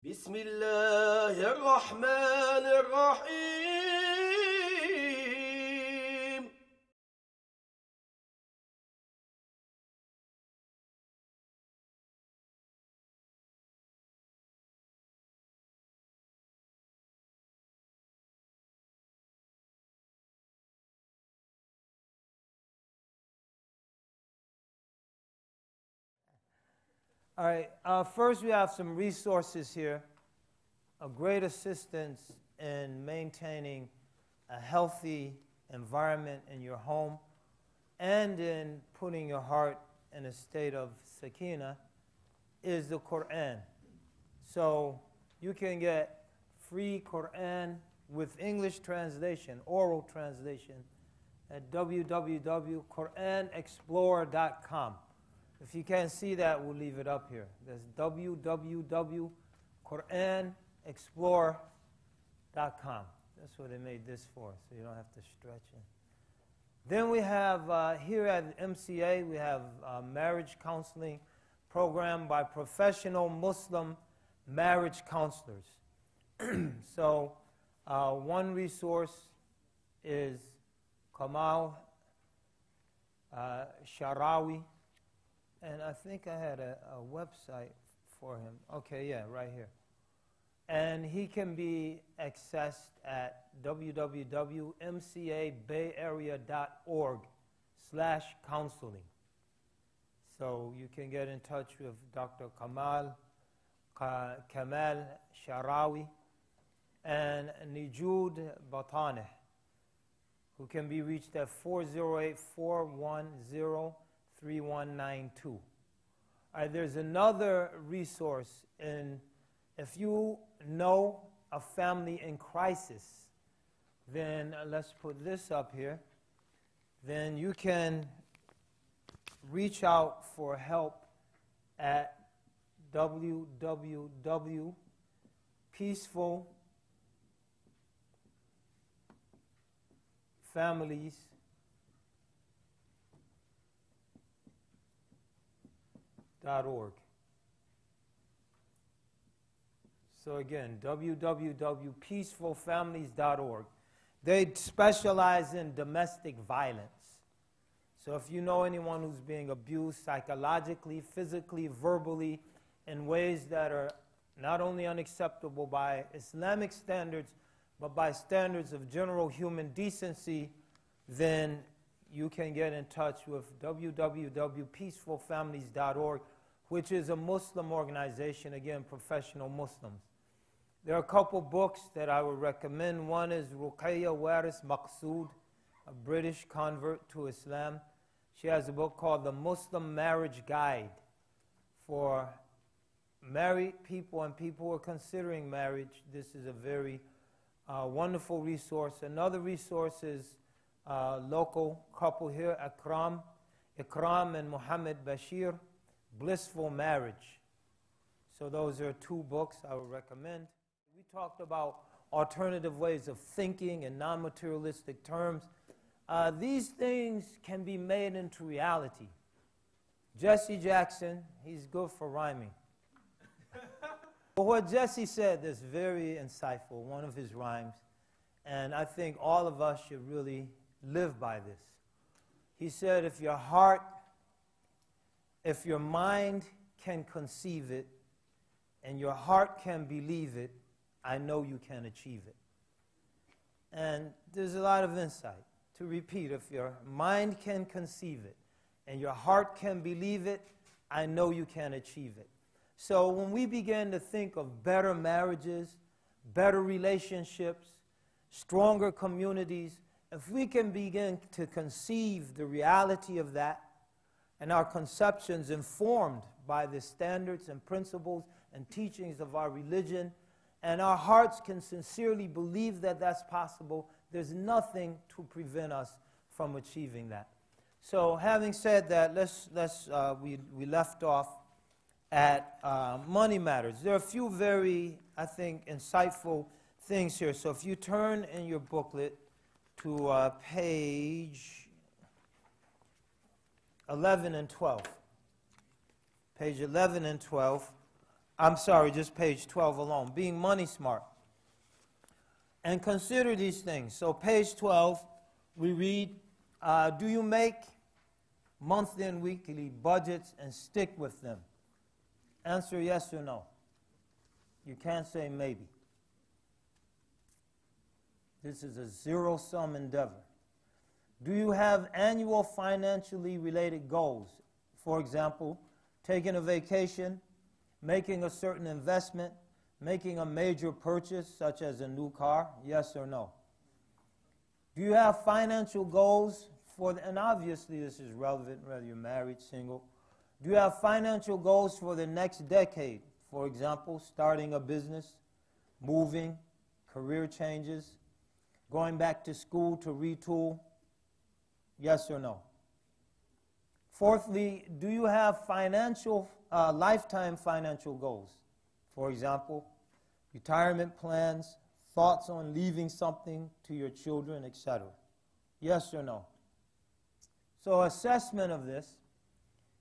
بسم الله الرحمن الرحيم. All right, first we have some resources here, a great assistance in maintaining a healthy environment in your home and in putting your heart in a state of sakina is the Quran. So you can get free Quran with English translation, oral translation, at www.quranexplorer.com. If you can't see that, we'll leave it up here. That's www.quranexplorer.com. That's what they made this for, so you don't have to stretch it. Then we have, here at MCA, we have a marriage counseling program by professional Muslim marriage counselors. So one resource is Kamal Sharawi. And I think I had a website for him. Okay, yeah, right here. And he can be accessed at www.mcabayarea.org/counseling. So you can get in touch with Dr. Kamal Sharawi and Nijud Bataneh, who can be reached at 408-410-3192. All right, there's another resource, if you know a family in crisis, then let's put this up here, then you can reach out for help at www.peacefulfamilies.org. So again, www.peacefulfamilies.org. They specialize in domestic violence. So if you know anyone who's being abused psychologically, physically, verbally, in ways that are not only unacceptable by Islamic standards, but by standards of general human decency, then you can get in touch with www.peacefulfamilies.org, which is a Muslim organization, again, professional Muslims. There are a couple books that I would recommend. One is Ruqayya Waris Maqsood, a British convert to Islam. She has a book called The Muslim Marriage Guide for married people and people who are considering marriage. This is a very wonderful resource. Another resource is local couple here, Ikram and Muhammad Bashir, Blissful Marriage. So those are two books I would recommend. We talked about alternative ways of thinking in non-materialistic terms. These things can be made into reality. Jesse Jackson, he's good for rhyming. But what Jesse said is very insightful, one of his rhymes, and I think all of us should really live by this. He said, if your mind can conceive it, and your heart can believe it, I know you can achieve it. And there's a lot of insight. To repeat, if your mind can conceive it, and your heart can believe it, I know you can achieve it. So when we begin to think of better marriages, better relationships, stronger communities, if we can begin to conceive the reality of that, and our conceptions informed by the standards and principles and teachings of our religion, and our hearts can sincerely believe that that's possible, there's nothing to prevent us from achieving that. So having said that, we left off at money matters. There are a few very, I think, insightful things here. So if you turn in your booklet to page 11 and 12. Page 11 and 12. I'm sorry, just page 12 alone. Being money smart. And consider these things. So page 12, we read, do you make monthly and weekly budgets and stick with them? Answer yes or no. You can't say maybe. This is a zero-sum endeavor. Do you have annual financially related goals? For example, taking a vacation, making a certain investment, making a major purchase such as a new car, yes or no? Do you have financial goals and obviously this is relevant whether you're married, single. Do you have financial goals for the next decade? For example, starting a business, moving, career changes, going back to school to retool, yes or no? Fourthly, do you have lifetime financial goals? For example, retirement plans, thoughts on leaving something to your children, etc. Yes or no? So assessment of this,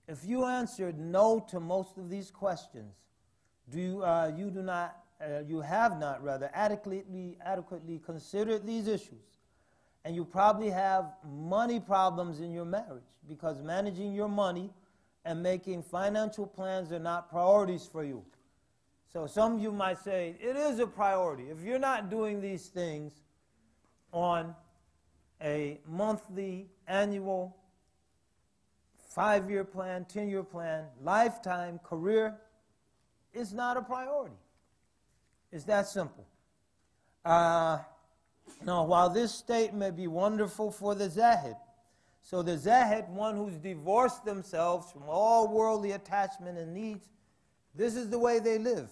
if you answered no to most of these questions, you have not adequately considered these issues, and you probably have money problems in your marriage because managing your money and making financial plans are not priorities for you. So some of you might say, it is a priority. If you're not doing these things on a monthly, annual, 5-year plan, 10-year plan, lifetime, career, it's not a priority. It's that simple. Now, while this state may be wonderful for the Zaid, so the Zaid, one who's divorced themselves from all worldly attachment and needs, this is the way they live.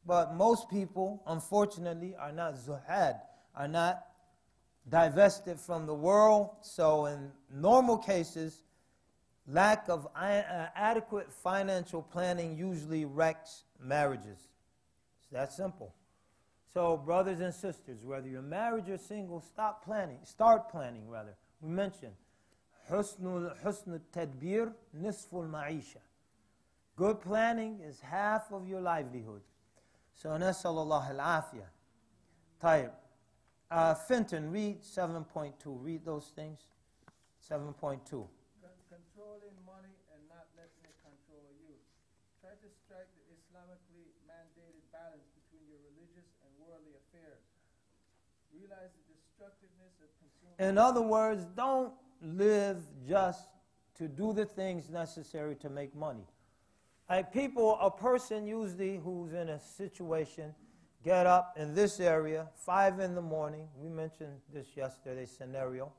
But most people, unfortunately, are not zuhad, are not divested from the world. So in normal cases, lack of adequate financial planning usually wrecks marriages. It's that simple. So brothers and sisters, whether you're married or single, start planning. We mentioned, husnul tadbir nisful ma'isha. Good planning is half of your livelihood. So nas'al Allah al-afiyah. Tayyib. Fenton, read 7.2. Read those things. 7.2. Controlling money and not letting it control you. Try to strike the Islamically mandated balance between your religious and worldly affairs. Realize the destructiveness of consuming. In other words, don't live just to do the things necessary to make money. A person usually who's in a situation, get up in this area, 5 in the morning, we mentioned this yesterday scenario,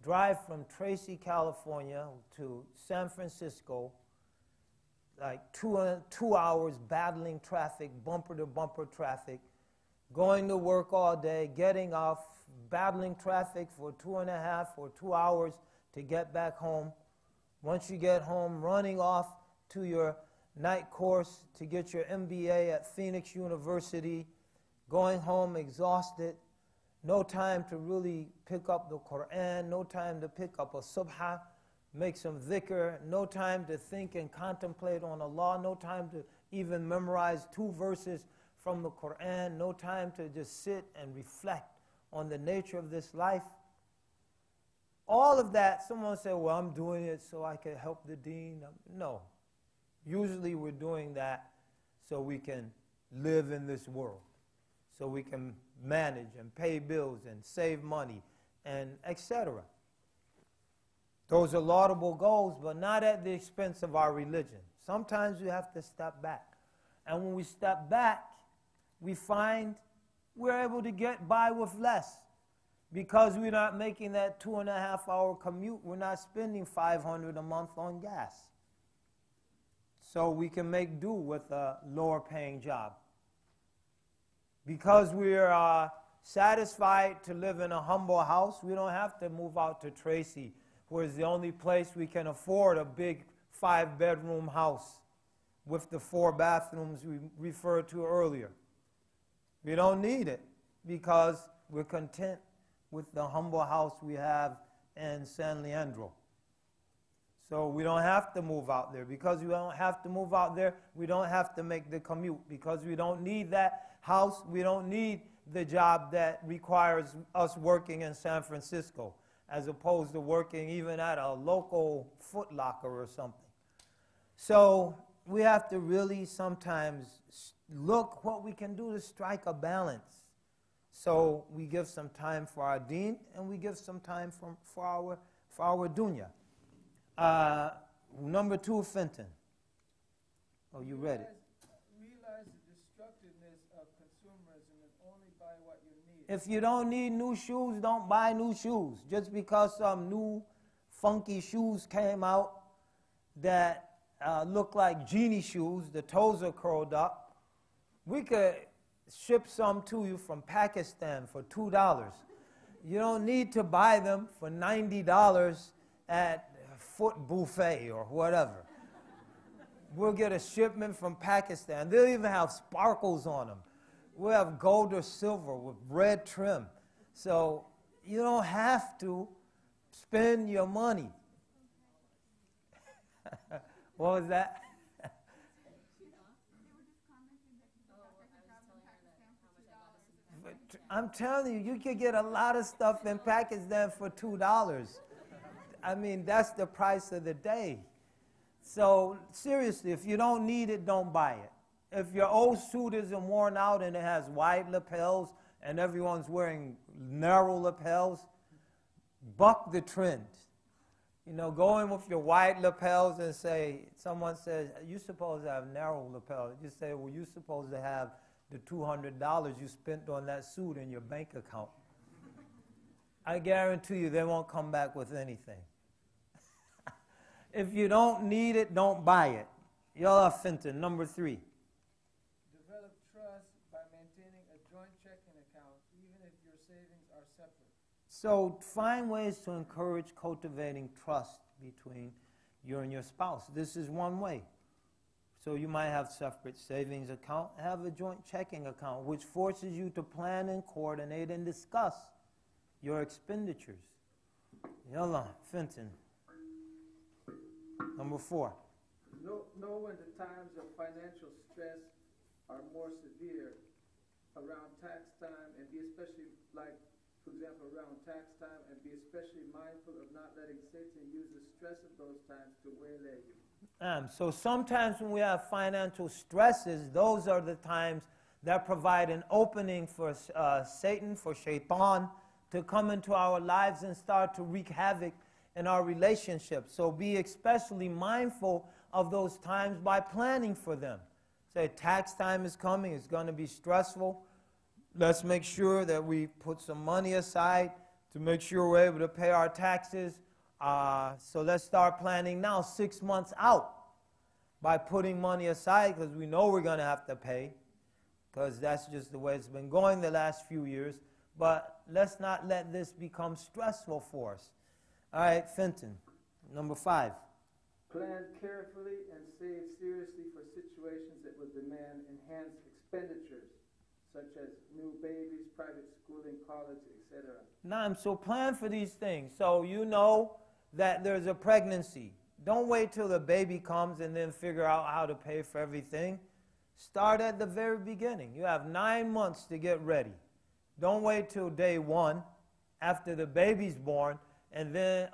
drive from Tracy, California to San Francisco, like 2 hours battling traffic, bumper-to-bumper traffic, going to work all day, getting off, battling traffic for 2.5 or 2 hours to get back home. Once you get home, running off to your night course to get your MBA at Phoenix University, going home exhausted, no time to really pick up the Quran, no time to pick up a subha, make some dhikr, no time to think and contemplate on Allah, no time to even memorize 2 verses from the Quran, no time to just sit and reflect on the nature of this life. All of that, someone say, well, I'm doing it so I can help the deen. No. Usually we're doing that so we can live in this world, so we can manage and pay bills and save money and etc. Those are laudable goals, but not at the expense of our religion. Sometimes we have to step back. And when we step back, we find we're able to get by with less. Because we're not making that 2.5-hour commute, we're not spending $500 a month on gas. So we can make do with a lower paying job. Because we're satisfied to live in a humble house, we don't have to move out to Tracy, where it's the only place we can afford a big 5-bedroom house with the 4 bathrooms we referred to earlier. We don't need it because we're content with the humble house we have in San Leandro. So we don't have to move out there. Because we don't have to move out there, we don't have to make the commute. Because we don't need that house, we don't need the job that requires us working in San Francisco, as opposed to working even at a local Foot Locker or something. So we have to really sometimes look what we can do to strike a balance. So we give some time for our deen, and we give some time for our dunya. Number 2, Fenton. Oh, you read it. Realize the destructiveness of consumerism and only buy what you need. If you don't need new shoes, don't buy new shoes. Just because some new funky shoes came out that look like genie shoes, the toes are curled up, we could ship some to you from Pakistan for $2. You don't need to buy them for $90 at Foot Buffet or whatever. We'll get a shipment from Pakistan. They'll even have sparkles on them. We'll have gold or silver with red trim. So you don't have to spend your money. What was that? I'm telling you, you could get a lot of stuff in Pakistan for $2. I mean, that's the price of the day. So seriously, if you don't need it, don't buy it. If your old suit isn't worn out and it has wide lapels and everyone's wearing narrow lapels, buck the trend. You know, go in with your wide lapels and say, someone says, you're supposed to have narrow lapels. You say, well, you're supposed to have the $200 you spent on that suit in your bank account. I guarantee you they won't come back with anything. If you don't need it, don't buy it. Y'all are Fenton. Number 3. Develop trust by maintaining a joint checking account, even if your savings are separate. So find ways to encourage cultivating trust between you and your spouse. This is one way. So you might have separate savings account, have a joint checking account, which forces you to plan and coordinate and discuss your expenditures. Yalla, Fenton. Number 4. Know when the times of financial stress are more severe around tax time, and be especially, like, for example, around tax time, and be especially mindful of not letting Satan use the stress of those times to waylay you. So sometimes when we have financial stresses, those are the times that provide an opening for Satan, for Shaitan, to come into our lives and start to wreak havoc in our relationships. So be especially mindful of those times by planning for them. Say tax time is coming, it's going to be stressful. Let's make sure that we put some money aside to make sure we're able to pay our taxes. So let's start planning now 6 months out by putting money aside, because we know we're going to have to pay, because that's just the way it's been going the last few years. But let's not let this become stressful for us. All right, Fenton, number 5. Plan carefully and save seriously for situations that would demand enhanced expenditures, such as new babies, private schooling, college, etc. So plan for these things. So you know that there's a pregnancy. Don't wait till the baby comes and then figure out how to pay for everything. Start at the very beginning. You have 9 months to get ready. Don't wait till day 1 after the baby's born and then,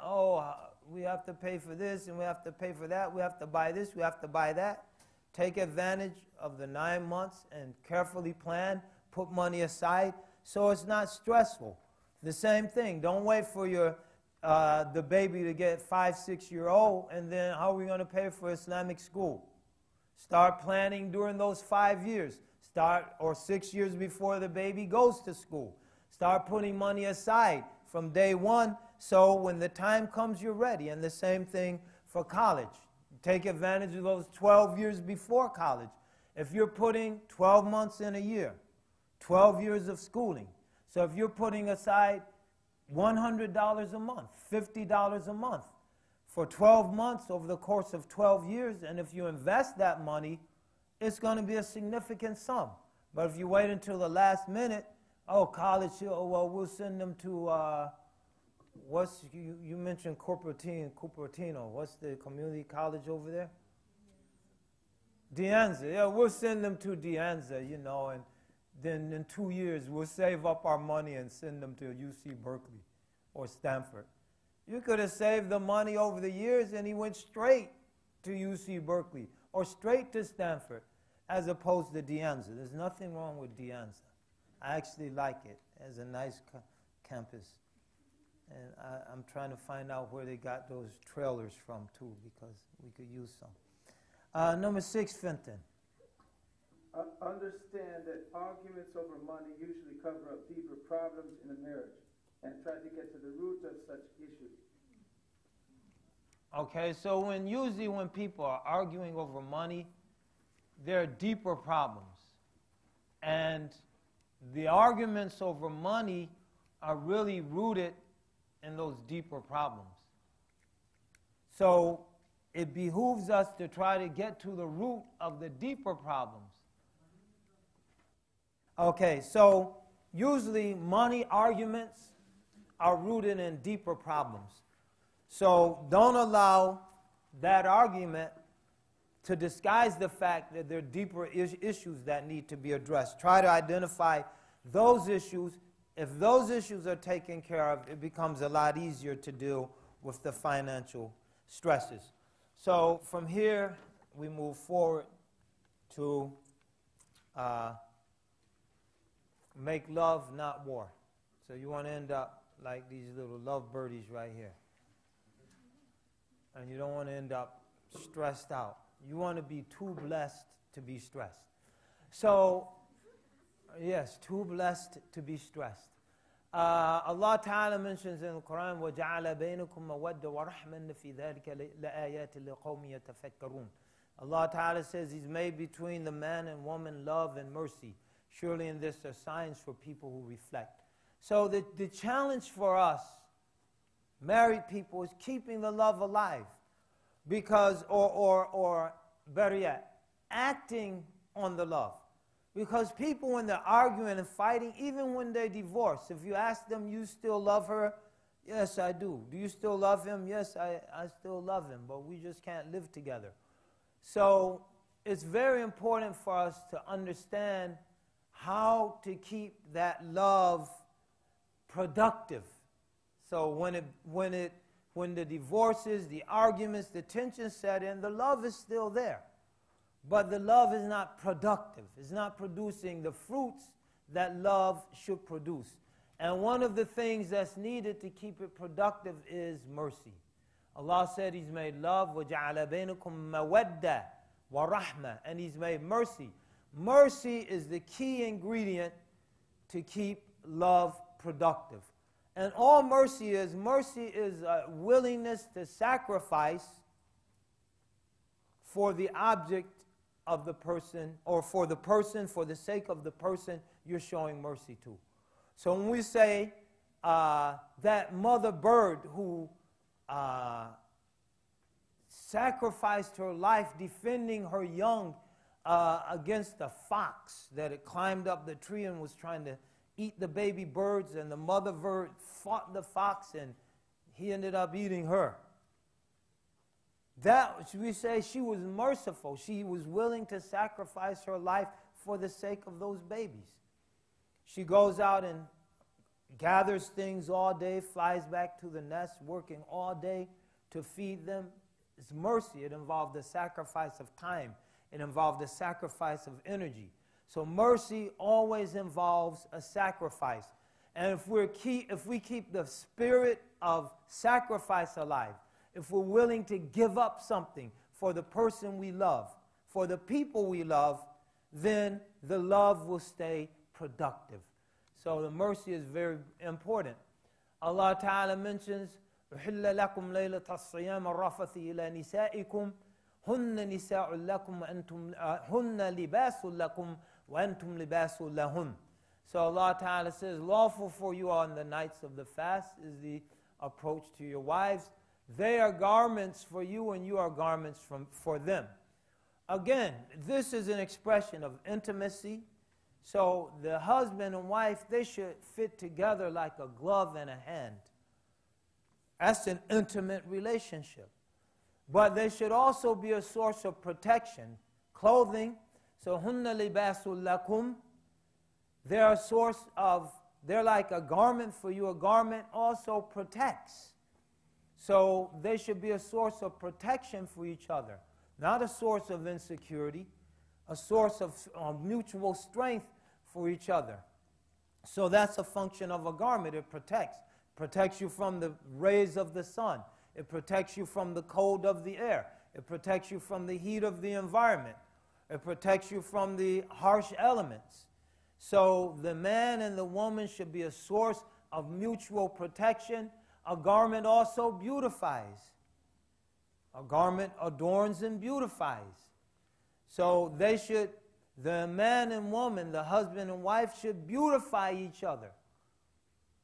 we have to pay for this and we have to pay for that. We have to buy this, we have to buy that. Take advantage of the 9 months and carefully plan. Put money aside so it's not stressful. The same thing. Don't wait for the baby to get 5, 6 years old, and then how are we going to pay for Islamic school? Start planning during those 5 years. Or 6 years before the baby goes to school. Start putting money aside from day 1, so when the time comes, you're ready. And the same thing for college. Take advantage of those 12 years before college. If you're putting 12 months in a year, 12 years of schooling. So if you're putting aside $100 a month, $50 a month for 12 months over the course of 12 years, and if you invest that money, it's going to be a significant sum. But if you wait until the last minute, college, we'll send them to You mentioned Cupertino. What's the community college over there? De Anza. Yeah, we'll send them to De Anza, you know, and then in 2 years we'll save up our money and send them to UC Berkeley or Stanford. You could have saved the money over the years and he went straight to UC Berkeley or straight to Stanford as opposed to De Anza. There's nothing wrong with De Anza. I actually like it as a nice campus. And I'm trying to find out where they got those trailers from too, because we could use some. Number 6, Fenton. Understand that arguments over money usually cover up deeper problems in a marriage and try to get to the root of such issues. Okay, so usually when people are arguing over money, there are deeper problems. And the arguments over money are really rooted in those deeper problems. So it behooves us to try to get to the root of the deeper problems. Okay, so usually money arguments are rooted in deeper problems. So don't allow that argument to disguise the fact that there are deeper issues that need to be addressed. Try to identify those issues. If those issues are taken care of, it becomes a lot easier to deal with the financial stresses. So from here, we move forward to make love, not war. So you want to end up like these little love birdies right here. And you don't want to end up stressed out. You want to be too blessed to be stressed. So, yes, too blessed to be stressed. Allah Ta'ala mentions in the Quran, وَجَعَلَ بَيْنَكُمْ مَوَدَّ وَرَحْمًا فِي ذَلِكَ لَآيَاتٍ لِقَوْمٍ يَتَفَكَّرُونَ. Allah Ta'ala says He's made between the man and woman love and mercy. Surely in this are signs for people who reflect. So the challenge for us, married people, is keeping the love alive. Because, or better yet, acting on the love. Because people, when they're arguing and fighting, even when they divorce, if you ask them, you still love her? Yes, I do. Do you still love him? Yes, I still love him, but we just can't live together. So it's very important for us to understand how to keep that love productive. So when the divorces, the arguments, the tension set in, the love is still there. But the love is not productive. It's not producing the fruits that love should produce. And one of the things that's needed to keep it productive is mercy. Allah said He's made love, وَجَعَلَ بَيْنَكُمْ مَوَدَّةً وَرَحْمَةً, and He's made mercy. Mercy is the key ingredient to keep love productive. And all mercy is a willingness to sacrifice for the object of the person, or for the person, for the sake of the person you're showing mercy to. So when we say that mother bird who sacrificed her life defending her young against a fox that had climbed up the tree and was trying to eat the baby birds, and the mother bird fought the fox and he ended up eating her. That, we say, she was merciful. She was willing to sacrifice her life for the sake of those babies. She goes out and gathers things all day, flies back to the nest, working all day to feed them. It's mercy. It involved the sacrifice of time. It involved the sacrifice of energy. So mercy always involves a sacrifice. And if we keep the spirit of sacrifice alive, if we're willing to give up something for the person we love, for the people we love, then the love will stay productive. So the mercy is very important. Allah Ta'ala mentions, أُحِلَّ لَكُمْ لَيْلَةَ الصِّيَامَ الرَّفَثِ إِلَى نِسَائِكُمْ هُنَّ نِسَاءٌ لَكُمْ هُنَّ لِبَاسٌ لَكُمْ وَأَنْتُمْ لِبَاسٌ لَهُنْ. So Allah Ta'ala says, lawful for you on the nights of the fast is the approach to your wives. They are garments for you and you are garments for them. Again, this is an expression of intimacy. So the husband and wife, they should fit together like a glove and a hand. That's an intimate relationship. But they should also be a source of protection. Clothing, so hunna libasul lakum, they're a source of, they're like a garment for you. A garment also protects. So they should be a source of protection for each other, not a source of insecurity, a source of mutual strength for each other. So that's a function of a garment. It protects you from the rays of the sun. It protects you from the cold of the air. It protects you from the heat of the environment. It protects you from the harsh elements. So the man and the woman should be a source of mutual protection. A garment also beautifies. A garment adorns and beautifies. So they should, the man and woman, the husband and wife should beautify each other.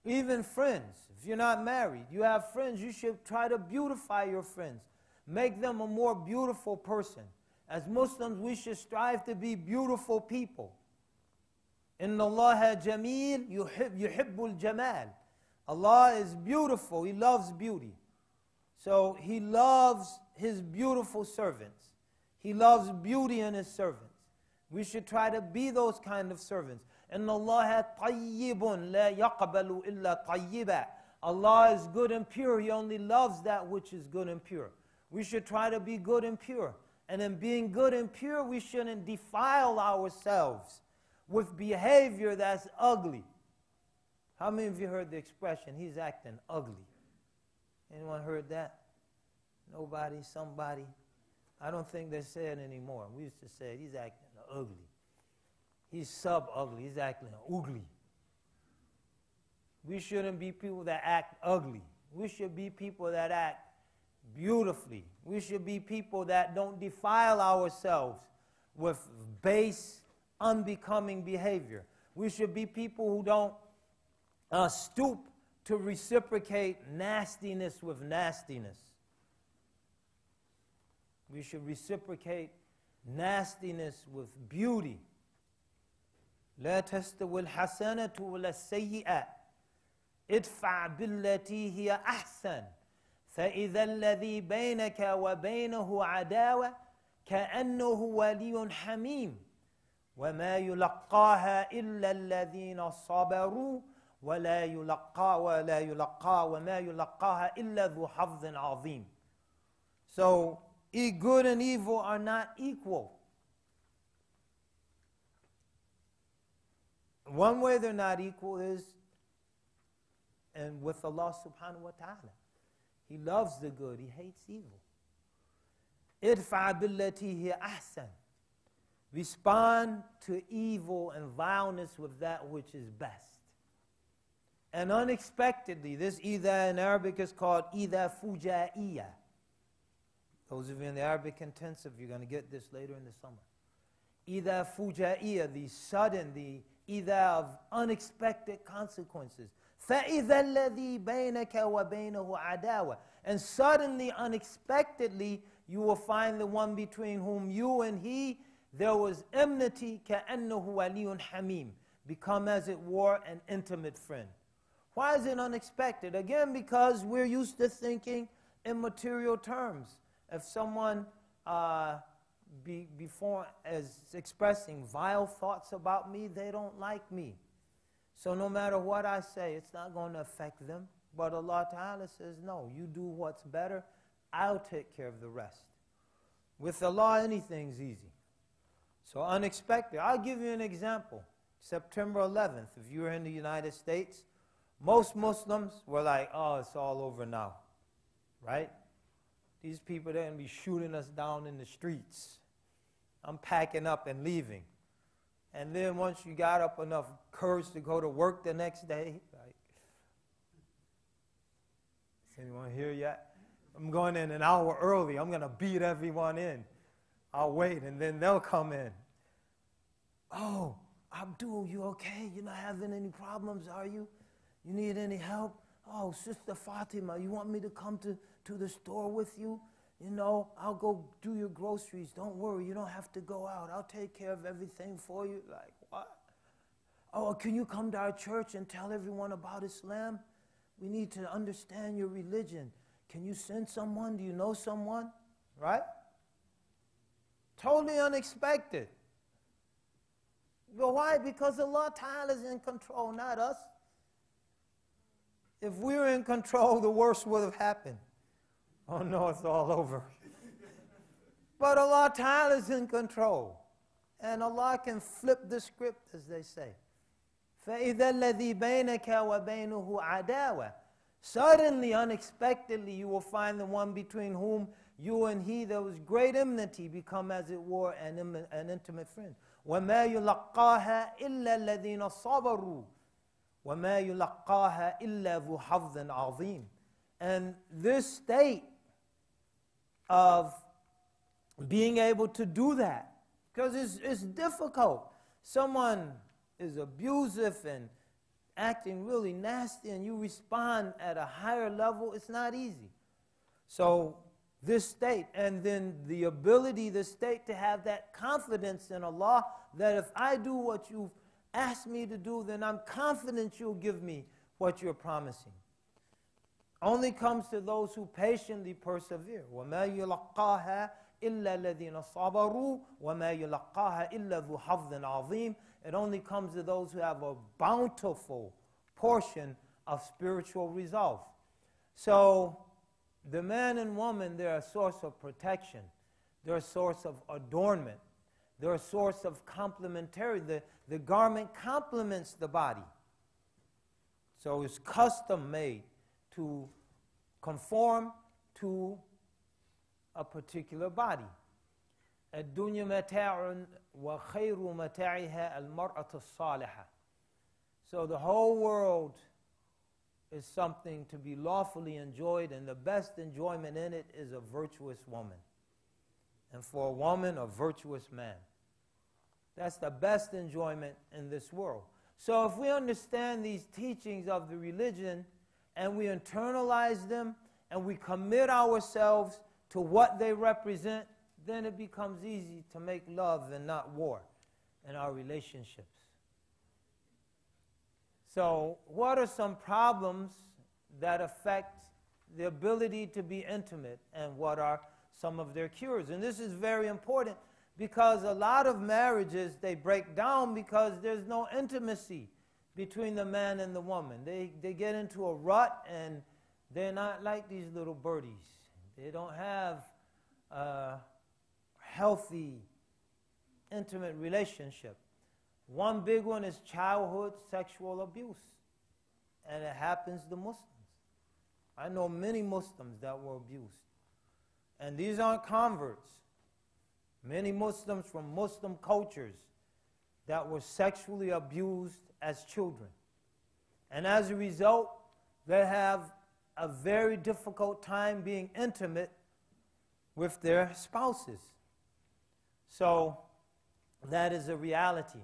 Even friends. If you're not married, you have friends, you should try to beautify your friends. Make them a more beautiful person. As Muslims, we should strive to be beautiful people. Inna Allaha jameel yuhibbul jamal. Allah is beautiful. He loves beauty. So He loves His beautiful servants. He loves beauty in His servants. We should try to be those kind of servants. Inna Allaha tayyibun la yaqbalu illa tayyiba. Allah is good and pure. He only loves that which is good and pure. We should try to be good and pure. And in being good and pure, we shouldn't defile ourselves with behavior that's ugly. How many of you heard the expression, he's acting ugly? Anyone heard that? Nobody, somebody? I don't think they say it anymore. We used to say, he's acting ugly. He's sub-ugly. He's acting ugly. We shouldn't be people that act ugly. We should be people that act beautifully. We should be people that don't defile ourselves with base, unbecoming behavior. We should be people who don't stoop to reciprocate nastiness with nastiness. We should reciprocate nastiness with beauty. لا تستوي الحسنة ولا السيئة ادفع بالتي هي أحسن فإذا الذي بينك وبينه عداوة كأنه ولي حميم وما يلقاها إلا الذين صبروا وما يلقاها إلا ذو حظ عظيم. So, good and evil are not equal. One way they're not equal is and with Allah subhanahu wa ta'ala. He loves the good, He hates evil. Idfa billati hiya ahsan. Respond to evil and vileness with that which is best. And unexpectedly, this idha in Arabic is called idha fujaiya. Those of you in the Arabic intensive, you're going to get this later in the summer. Idha fujaiya, the sudden, the idha of unexpected consequences. فَإِذَا الَّذِي بَيْنَكَ وَبَيْنَهُ عَدَاوَةٌ. And suddenly, unexpectedly, you will find the one between whom you and he, there was enmity, كَأَنَّهُ وَلِيٌّ حَمِيمٌ. Become, as it were, an intimate friend. Why is it unexpected? Again, because we're used to thinking in material terms. If someone before is expressing vile thoughts about me, they don't like me. So no matter what I say, it's not going to affect them. But Allah Ta'ala says, no, you do what's better, I'll take care of the rest. With Allah, anything's easy. So unexpected. I'll give you an example. September 11th, if you were in the United States, most Muslims were like, oh, it's all over now, right? These people, they're going to be shooting us down in the streets. I'm packing up and leaving. And then once you got up enough courage to go to work the next day, like, is anyone here yet? I'm going in an hour early. I'm going to beat everyone in. I'll wait, and then they'll come in. Oh, Abdul, you okay? You're not having any problems, are you? You need any help? Oh, Sister Fatima, you want me to come to the store with you? You know, I'll go do your groceries. Don't worry, you don't have to go out. I'll take care of everything for you. Like, what? Oh, can you come to our church and tell everyone about Islam? We need to understand your religion. Can you send someone? Do you know someone? Right? Totally unexpected. But why? Because Allah Ta'ala is in control, not us. If we were in control, the worst would have happened. Oh no, it's all over. But Allah Ta'ala is in control. And Allah can flip the script, as they say. فَإِذَا الَّذِي بَيْنَكَ وَبَيْنُهُ عَدَاوَةٌ. Suddenly, unexpectedly, you will find the one between whom you and he there was great enmity become, as it were, an intimate friend. وَمَا يُلَقَّاهَا إِلَّا الَّذِينَ صَبَرُوا وَمَا يُلَقَّاهَا إِلَّا ذُو حَظٍّ عَظِيمٍ. And this state of being able to do that, because it's difficult. Someone is abusive and acting really nasty and you respond at a higher level, it's not easy. So this state, and then the ability, the state to have that confidence in Allah, that if I do what you've asked me to do, then I'm confident you'll give me what you're promising. Only comes to those who patiently persevere. وَمَا يُلَقَّاهَا إِلَّا الَّذِينَ صَبَرُوا وَمَا يُلَقَّاهَا إِلَّا ذُو حَظٍّ عَظِيمٍ. It only comes to those who have a bountiful portion of spiritual resolve. So the man and woman, they're a source of protection. They're a source of adornment. They're a source of complementary. The garment complements the body. So it's custom made to conform to a particular body. الدنيا متاع وخير متاعها المرأة الصالحة. So the whole world is something to be lawfully enjoyed, and the best enjoyment in it is a virtuous woman. And for a woman, a virtuous man. That's the best enjoyment in this world. So if we understand these teachings of the religion and we internalize them and we commit ourselves to what they represent, then it becomes easy to make love and not war in our relationships. So what are some problems that affect the ability to be intimate, and what are some of their cures? And this is very important because a lot of marriages, they break down because there's no intimacy between the man and the woman. They get into a rut and they're not like these little birdies. They don't have a healthy, intimate relationship. One big one is childhood sexual abuse, and it happens to Muslims. I know many Muslims that were abused, and these aren't converts. Many Muslims from Muslim cultures that were sexually abused as children, and as a result, they have a very difficult time being intimate with their spouses. So that is a reality.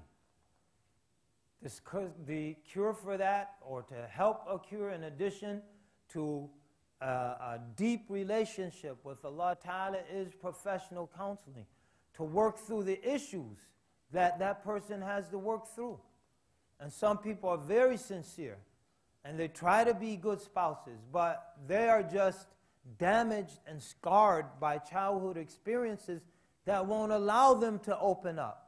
The cure for that, or to help a cure, in addition to a deep relationship with Allah Ta'ala, is professional counseling, to work through the issues that that person has to work through. And some people are very sincere, and they try to be good spouses, but they are just damaged and scarred by childhood experiences that won't allow them to open up.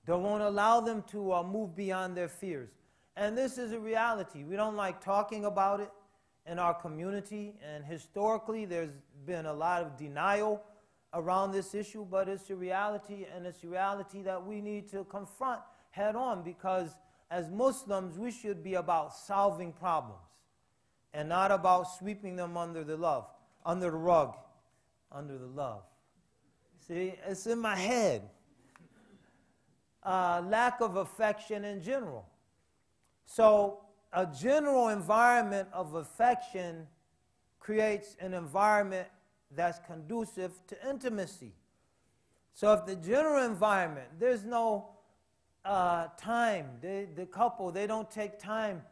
That won't allow them to move beyond their fears. And this is a reality. We don't like talking about it in our community, and historically there's been a lot of denial around this issue, but it's a reality, and it's a reality that we need to confront head on, because as Muslims we should be about solving problems and not about sweeping them under the rug. See, it's in my head. Lack of affection in general. So a general environment of affection creates an environment that's conducive to intimacy. So if the general environment, there's no time, the couple, they don't take time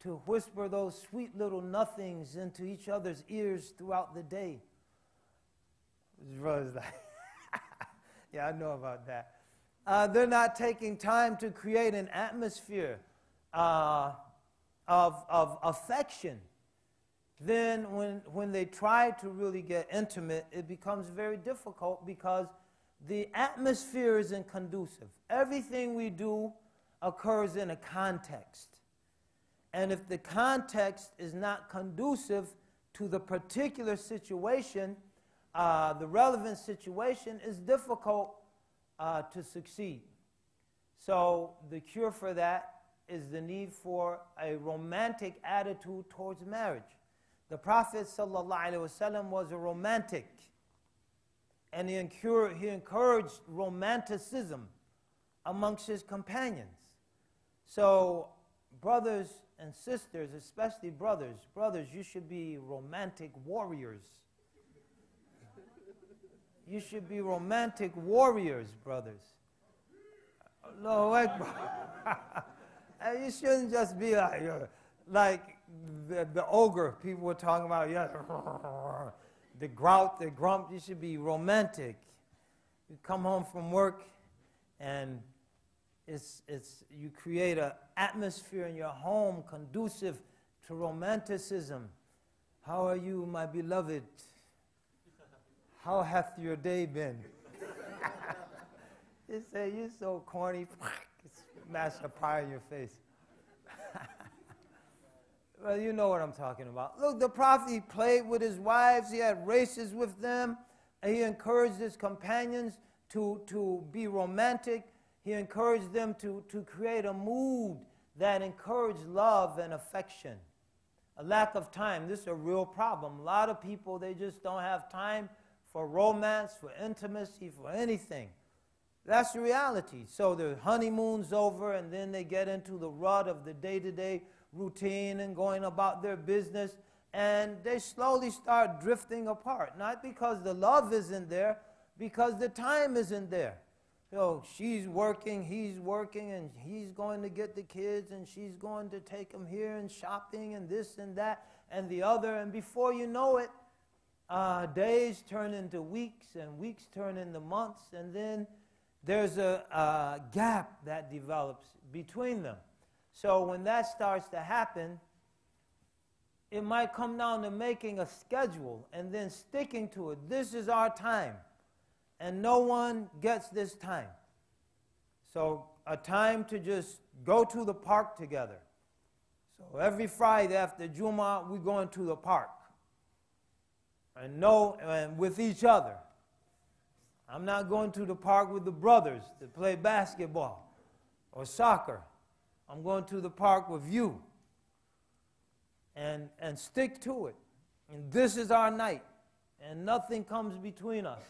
to whisper those sweet little nothings into each other's ears throughout the day. His brother's like, yeah, I know about that. They're not taking time to create an atmosphere of affection then when they try to really get intimate, it becomes very difficult because the atmosphere isn't conducive. Everything we do occurs in a context. And if the context is not conducive to the particular situation, the relevant situation, is difficult to succeed. So the cure for that is the need for a romantic attitude towards marriage. The Prophet ﷺ was a romantic, and he encouraged romanticism amongst his companions. So brothers and sisters, especially brothers, you should be romantic warriors. You should be romantic warriors, brothers. No, you shouldn't just be like the ogre people were talking about, yeah, the grout, the grump. You should be romantic. You come home from work and you create an atmosphere in your home conducive to romanticism. How are you, my beloved? How hath your day been? They say, you're so corny. Smash a pie in your face. Well, you know what I'm talking about. Look, the Prophet, he played with his wives. He had races with them. And he encouraged his companions to be romantic. He encouraged them to create a mood that encouraged love and affection. A lack of time, this is a real problem. A lot of people, they just don't have time for romance, for intimacy, for anything. That's the reality. So the honeymoon's over, and then they get into the rut of the day-to-day routine and going about their business, and they slowly start drifting apart. Not because the love isn't there, because the time isn't there. So she's working, he's working, and he's going to get the kids, and she's going to take them here and shopping and this and that and the other, and before you know it, days turn into weeks, and weeks turn into months, and then there's a gap that develops between them. So when that starts to happen, it might come down to making a schedule and then sticking to it. This is our time, and no one gets this time. So a time to just go to the park together. So every Friday after Jummah, we're going to the park. And with each other. I'm not going to the park with the brothers to play basketball or soccer. I'm going to the park with you. And stick to it. And this is our night. And nothing comes between us.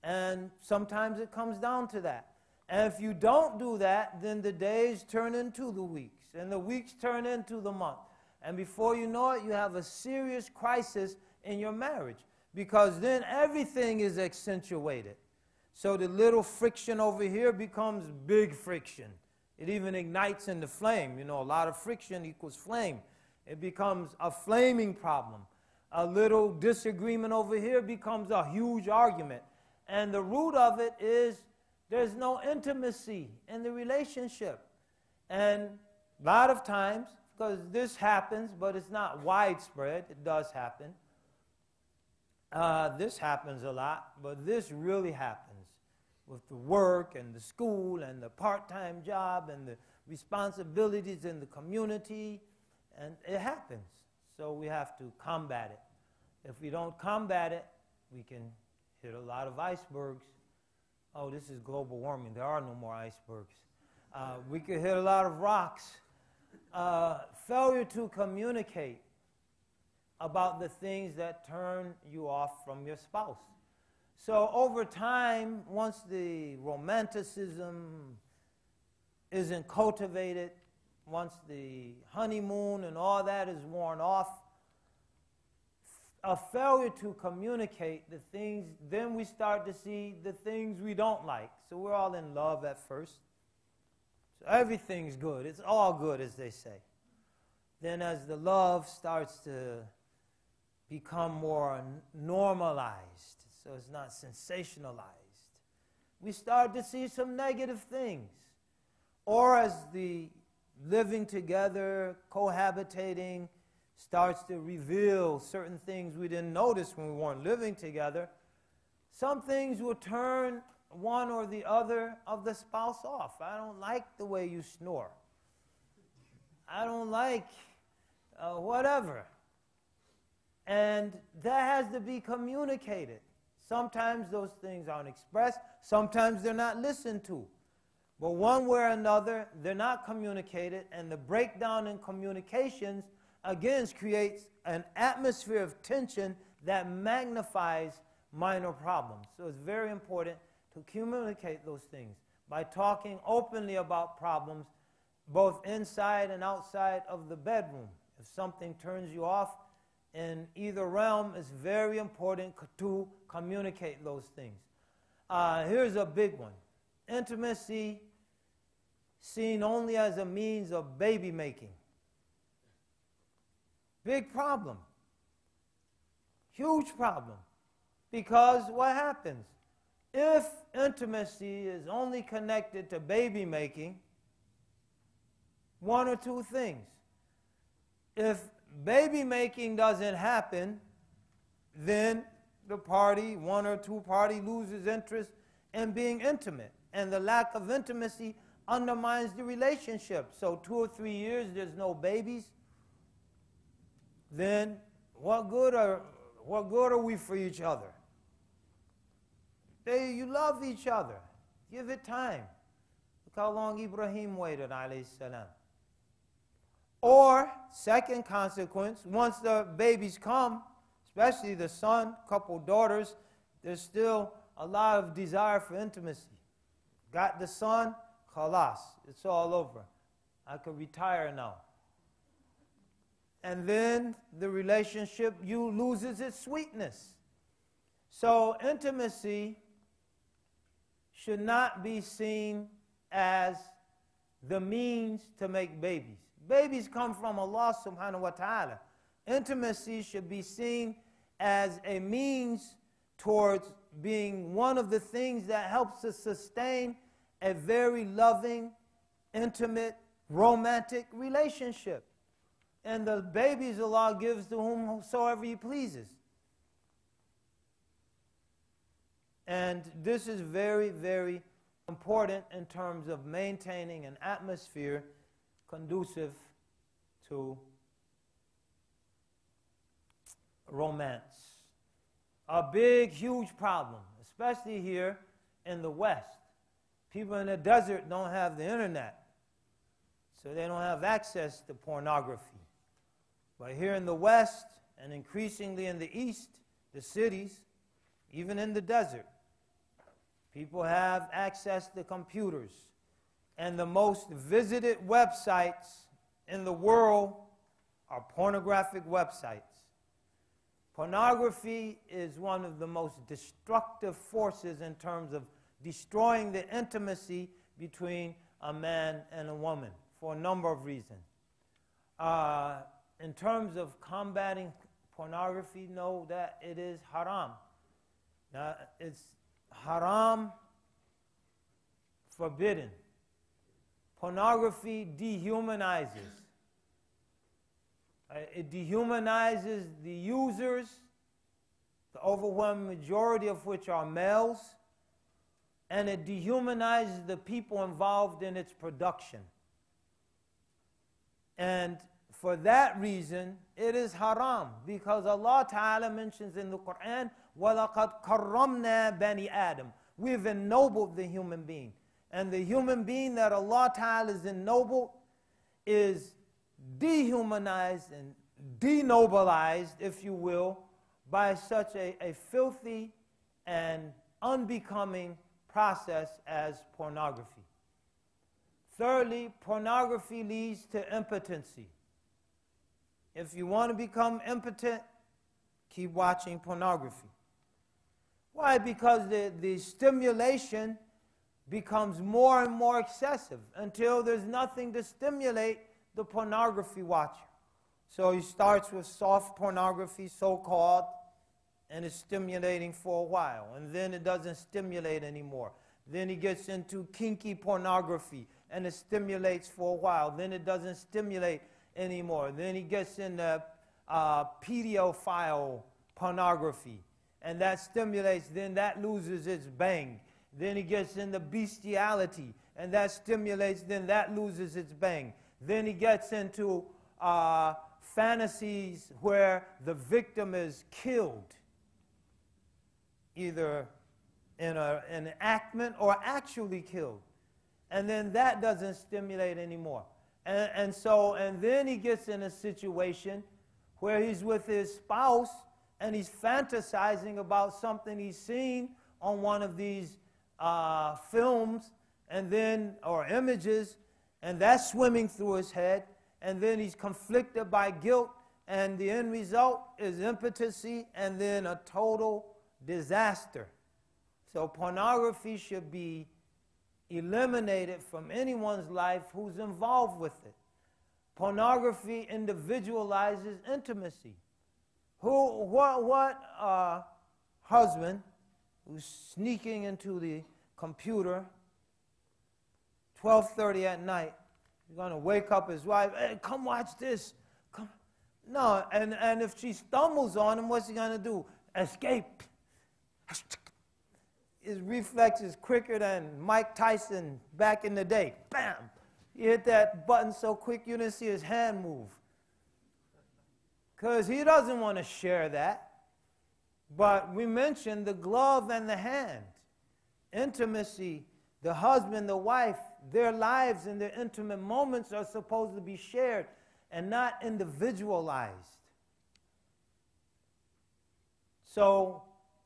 And sometimes it comes down to that. And if you don't do that, then the days turn into the weeks. And the weeks turn into the month. And before you know it, you have a serious crisis in your marriage, because then everything is accentuated. So the little friction over here becomes big friction. It even ignites in the flame. You know, a lot of friction equals flame. It becomes a flaming problem. A little disagreement over here becomes a huge argument. And the root of it is there's no intimacy in the relationship. And a lot of times, because this happens, but it's not widespread, it does happen. This happens a lot, but this really happens with the work and the school and the part-time job and the responsibilities in the community, and it happens. So we have to combat it. If we don't combat it, we can hit a lot of icebergs. Oh, this is global warming. There are no more icebergs. We could hit a lot of rocks. Failure to communicate about the things that turn you off from your spouse. So over time, once the romanticism isn't cultivated, once the honeymoon and all that is worn off, a failure to communicate the things, then we start to see the things we don't like. So we're all in love at first. So everything's good. It's all good, as they say. Then as the love starts to become more normalized, so it's not sensationalized, we start to see some negative things. Or as the living together, cohabitating, starts to reveal certain things we didn't notice when we weren't living together, some things will turn one or the other of the spouse off. I don't like the way you snore. I don't like whatever. And that has to be communicated. Sometimes those things aren't expressed. Sometimes they're not listened to. But one way or another, they're not communicated, and the breakdown in communications, again, creates an atmosphere of tension that magnifies minor problems. So it's very important to communicate those things by talking openly about problems, both inside and outside of the bedroom. If something turns you off in either realm, it's very important to communicate those things. Here's a big one. Intimacy seen only as a means of baby making. Big problem. Huge problem. Because what happens? If intimacy is only connected to baby making, one or two things. If baby making doesn't happen, then the party, one or two party, loses interest in being intimate. And the lack of intimacy undermines the relationship. So 2 or 3 years, there's no babies. Then what good are we for each other? You love each other. Give it time. Look how long Ibrahim waited, alayhi salam. Or, second consequence, once the babies come, especially the son, couple daughters, there's still a lot of desire for intimacy. Got the son, khalas, it's all over. I could retire now. And then the relationship loses its sweetness. So intimacy should not be seen as the means to make babies. Babies come from Allah subhanahu wa ta'ala. Intimacy should be seen as a means towards being one of the things that helps to sustain a very loving, intimate, romantic relationship. And the babies Allah gives to whomsoever He pleases. And this is very, very important in terms of maintaining an atmosphere conducive to romance. A big, huge problem, especially here in the West. People in the desert don't have the internet, so they don't have access to pornography. But here in the West, and increasingly in the East, the cities, even in the desert, people have access to computers. And the most visited websites in the world are pornographic websites. Pornography is one of the most destructive forces in terms of destroying the intimacy between a man and a woman for a number of reasons. In terms of combating pornography, know that it is haram. Now, it's haram, forbidden. Pornography dehumanizes. It dehumanizes the users, the overwhelming majority of which are males, and it dehumanizes the people involved in its production. And for that reason, it is haram, because Allah Ta'ala mentions in the Quran, وَلَقَدْ كَرَّمْنَا بَنِي Adam. We've ennobled the human being. And the human being that Allah Ta'ala is ennobled is dehumanized and denobilized, if you will, by such a filthy and unbecoming process as pornography. Thirdly, pornography leads to impotency. If you want to become impotent, keep watching pornography. Why? Because the stimulation becomes more and more excessive until there's nothing to stimulate the pornography watcher. So he starts with soft pornography, so-called, and it's stimulating for a while. And then it doesn't stimulate anymore. Then he gets into kinky pornography, and it stimulates for a while. Then it doesn't stimulate anymore. Then he gets into pedophile pornography. And that stimulates, then that loses its bang. Then he gets into bestiality, and that stimulates, then that loses its bang. Then he gets into fantasies where the victim is killed, either in an enactment or actually killed. And then that doesn't stimulate anymore. And then he gets in a situation where he's with his spouse and he's fantasizing about something he's seen on one of these films and then, or images, and that's swimming through his head, and then he's conflicted by guilt, and the end result is impotency and then a total disaster. So pornography should be eliminated from anyone's life who's involved with it. Pornography individualizes intimacy. What husband who's sneaking into the computer 12:30 at night, he's going to wake up his wife, hey, come watch this. Come. No, and if she stumbles on him, what's he going to do? Escape. His reflex is quicker than Mike Tyson back in the day. Bam! He hit that button so quick you didn't see his hand move. Because he doesn't want to share that. But we mentioned the glove and the hand. Intimacy, the husband, the wife, their lives and their intimate moments are supposed to be shared and not individualized. So,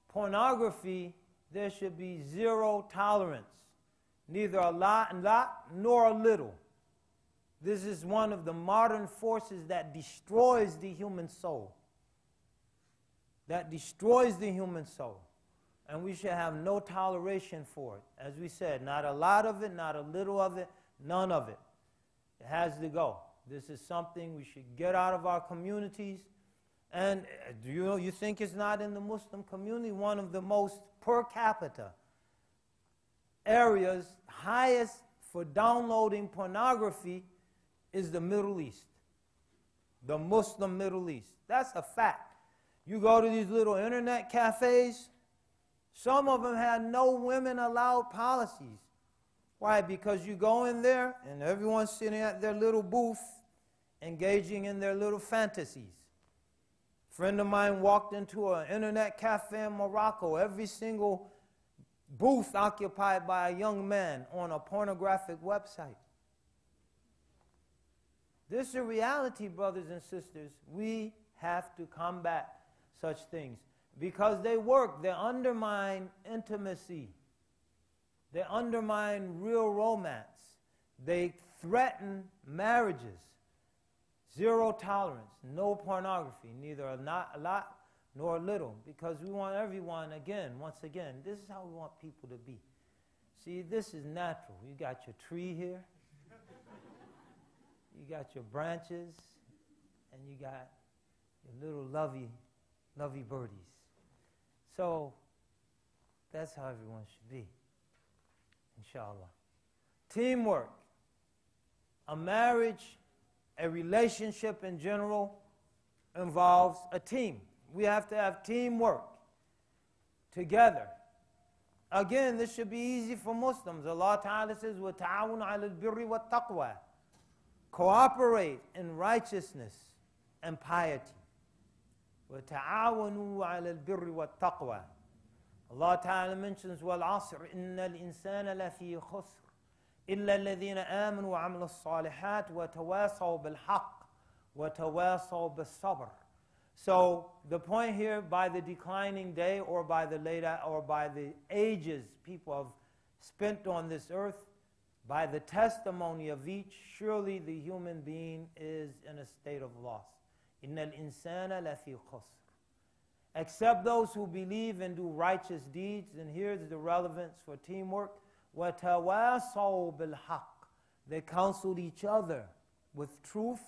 pornography, there should be zero tolerance, neither a lot nor a little. This is one of the modern forces that destroys the human soul. That destroys the human soul. And we should have no toleration for it. As we said, not a lot of it, not a little of it, none of it. It has to go. This is something we should get out of our communities. And do you think it's not in the Muslim community? One of the most per capita areas, highest for downloading pornography, is the Middle East. The Muslim Middle East. That's a fact. You go to these little internet cafes, some of them had no women allowed policies. Why? Because you go in there and everyone's sitting at their little booth engaging in their little fantasies. A friend of mine walked into an internet cafe in Morocco, every single booth occupied by a young man on a pornographic website. This is a reality, brothers and sisters. We have to combat such things because they work. They undermine intimacy. They undermine real romance. They threaten marriages. Zero tolerance, no pornography, neither a lot nor a little, because we want everyone, once again, this is how we want people to be. See, this is natural. You got your tree here. You got your branches, and you got your little lovey birdies. So that's how everyone should be, inshallah. Teamwork. A marriage, a relationship in general, involves a team. We have to have teamwork together. Again, this should be easy for Muslims. Allah Ta'ala says, وَتَعَاوُنُ عَلَى الْبِرِّ وَالتَّقْوَى. Cooperate in righteousness and piety. وَتَعَاوَنُوا عَلَى الْبِرِّ وَالتَّقْوَى. Allah Ta'ala mentions, وَالْعَصْرِ إِنَّ الْإِنسَانَ لَفِي خُسْرٍ إِلَّا الَّذِينَ آمَنُوا وَعَمِلُوا الصَّالِحَاتِ وَتَوَاصَوْا بِالْحَقِّ وَتَوَاصَوْا بِالصَّبْرِ. So the point here, by the declining day or by the ages people have spent on this earth, by the testimony of each, surely the human being is in a state of loss. إِنَّ الْإِنسَانَ لَفِي خُسْرٍ. Except those who believe and do righteous deeds, and here's the relevance for teamwork, وَتَوَاصَوْا بِالْحَقِّ. They counseled each other with truth,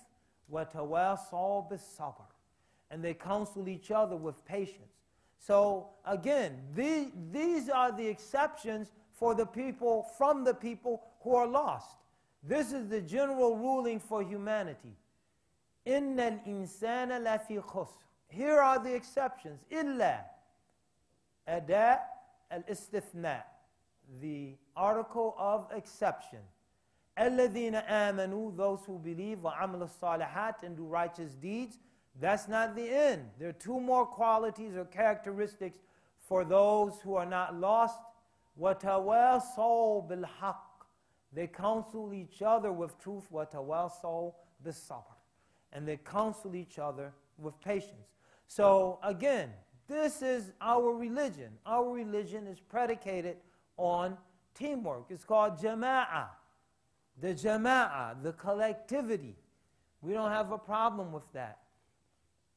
وَتَوَاصَوْا بِالصَّبْرِ. And they counsel each other with patience. So again, these are the exceptions for the people, from the people who are lost. This is the general ruling for humanity. إِنَّ الْإِنسَانَ لَفِي خُسْرٍ. Here are the exceptions. إِلَّا أَدَاء الْإِسْتِثْنَاء, the article of exception. الَّذِينَ آمَنُوا, those who believe, وَعَمْلُوا الصَّالِحَاتِ, and do righteous deeds. That's not the end. There are two more qualities or characteristics for those who are not lost. وَتَوَاصَوْا بِالْحَقِّ, they counsel each other with truth. وَتَوَاصَوْا بِالصَّبْرِ, and they counsel each other with patience. So again, this is our religion. Our religion is predicated on teamwork. It's called jama'ah. The jama'ah, the collectivity. We don't have a problem with that.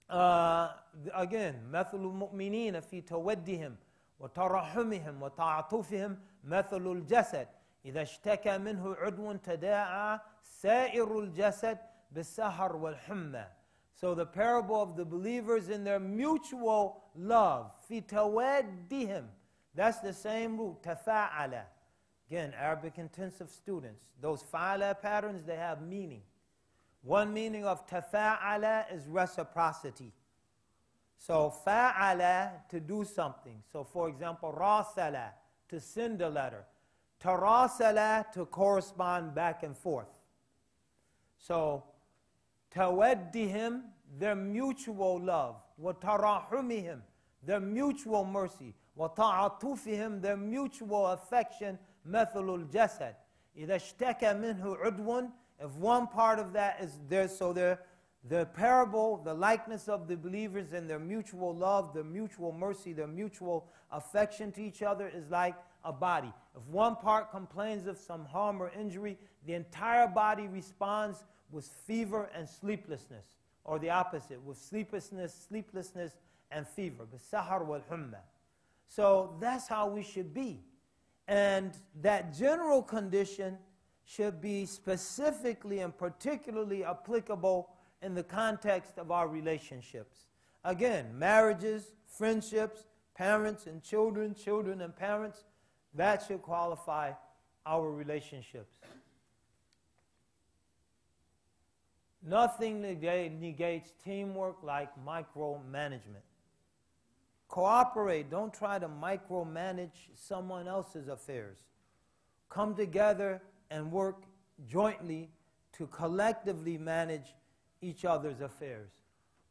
Again, مثل المؤمنين في تودهم وترحمهم وتعاطفهم مثل الجسد إذا اشتكى منه عضو تداعى سائر الجسد بالسهر والحمى. So the parable of the believers in their mutual love, في تودهم, that's the same root, تفاعل. Again, Arabic intensive students, those fa'ala patterns, they have meaning. One meaning of tafa'ala is reciprocity. So fa'ala, to do something. So for example, rasala, to send a letter. Tarasala, to correspond back and forth. So tawaddihim, their mutual love. Wa tarahumihim, their mutual mercy. Wa ta'atufihim, their mutual affection. Mathalul jasad. إذا اشتكى منه عضو, if one part of that is there, so the parable, the likeness of the believers and their mutual love, their mutual mercy, their mutual affection to each other is like a body. If one part complains of some harm or injury, the entire body responds with fever and sleeplessness, or the opposite, with sleeplessness and fever. Bisahar wal humma. So that's how we should be. And that general condition should be specifically and particularly applicable in the context of our relationships. Again, marriages, friendships, parents and children, children and parents, that should qualify our relationships. Nothing negates teamwork like micromanagement. Cooperate. Don't try to micromanage someone else's affairs. Come together and work jointly to collectively manage each other's affairs.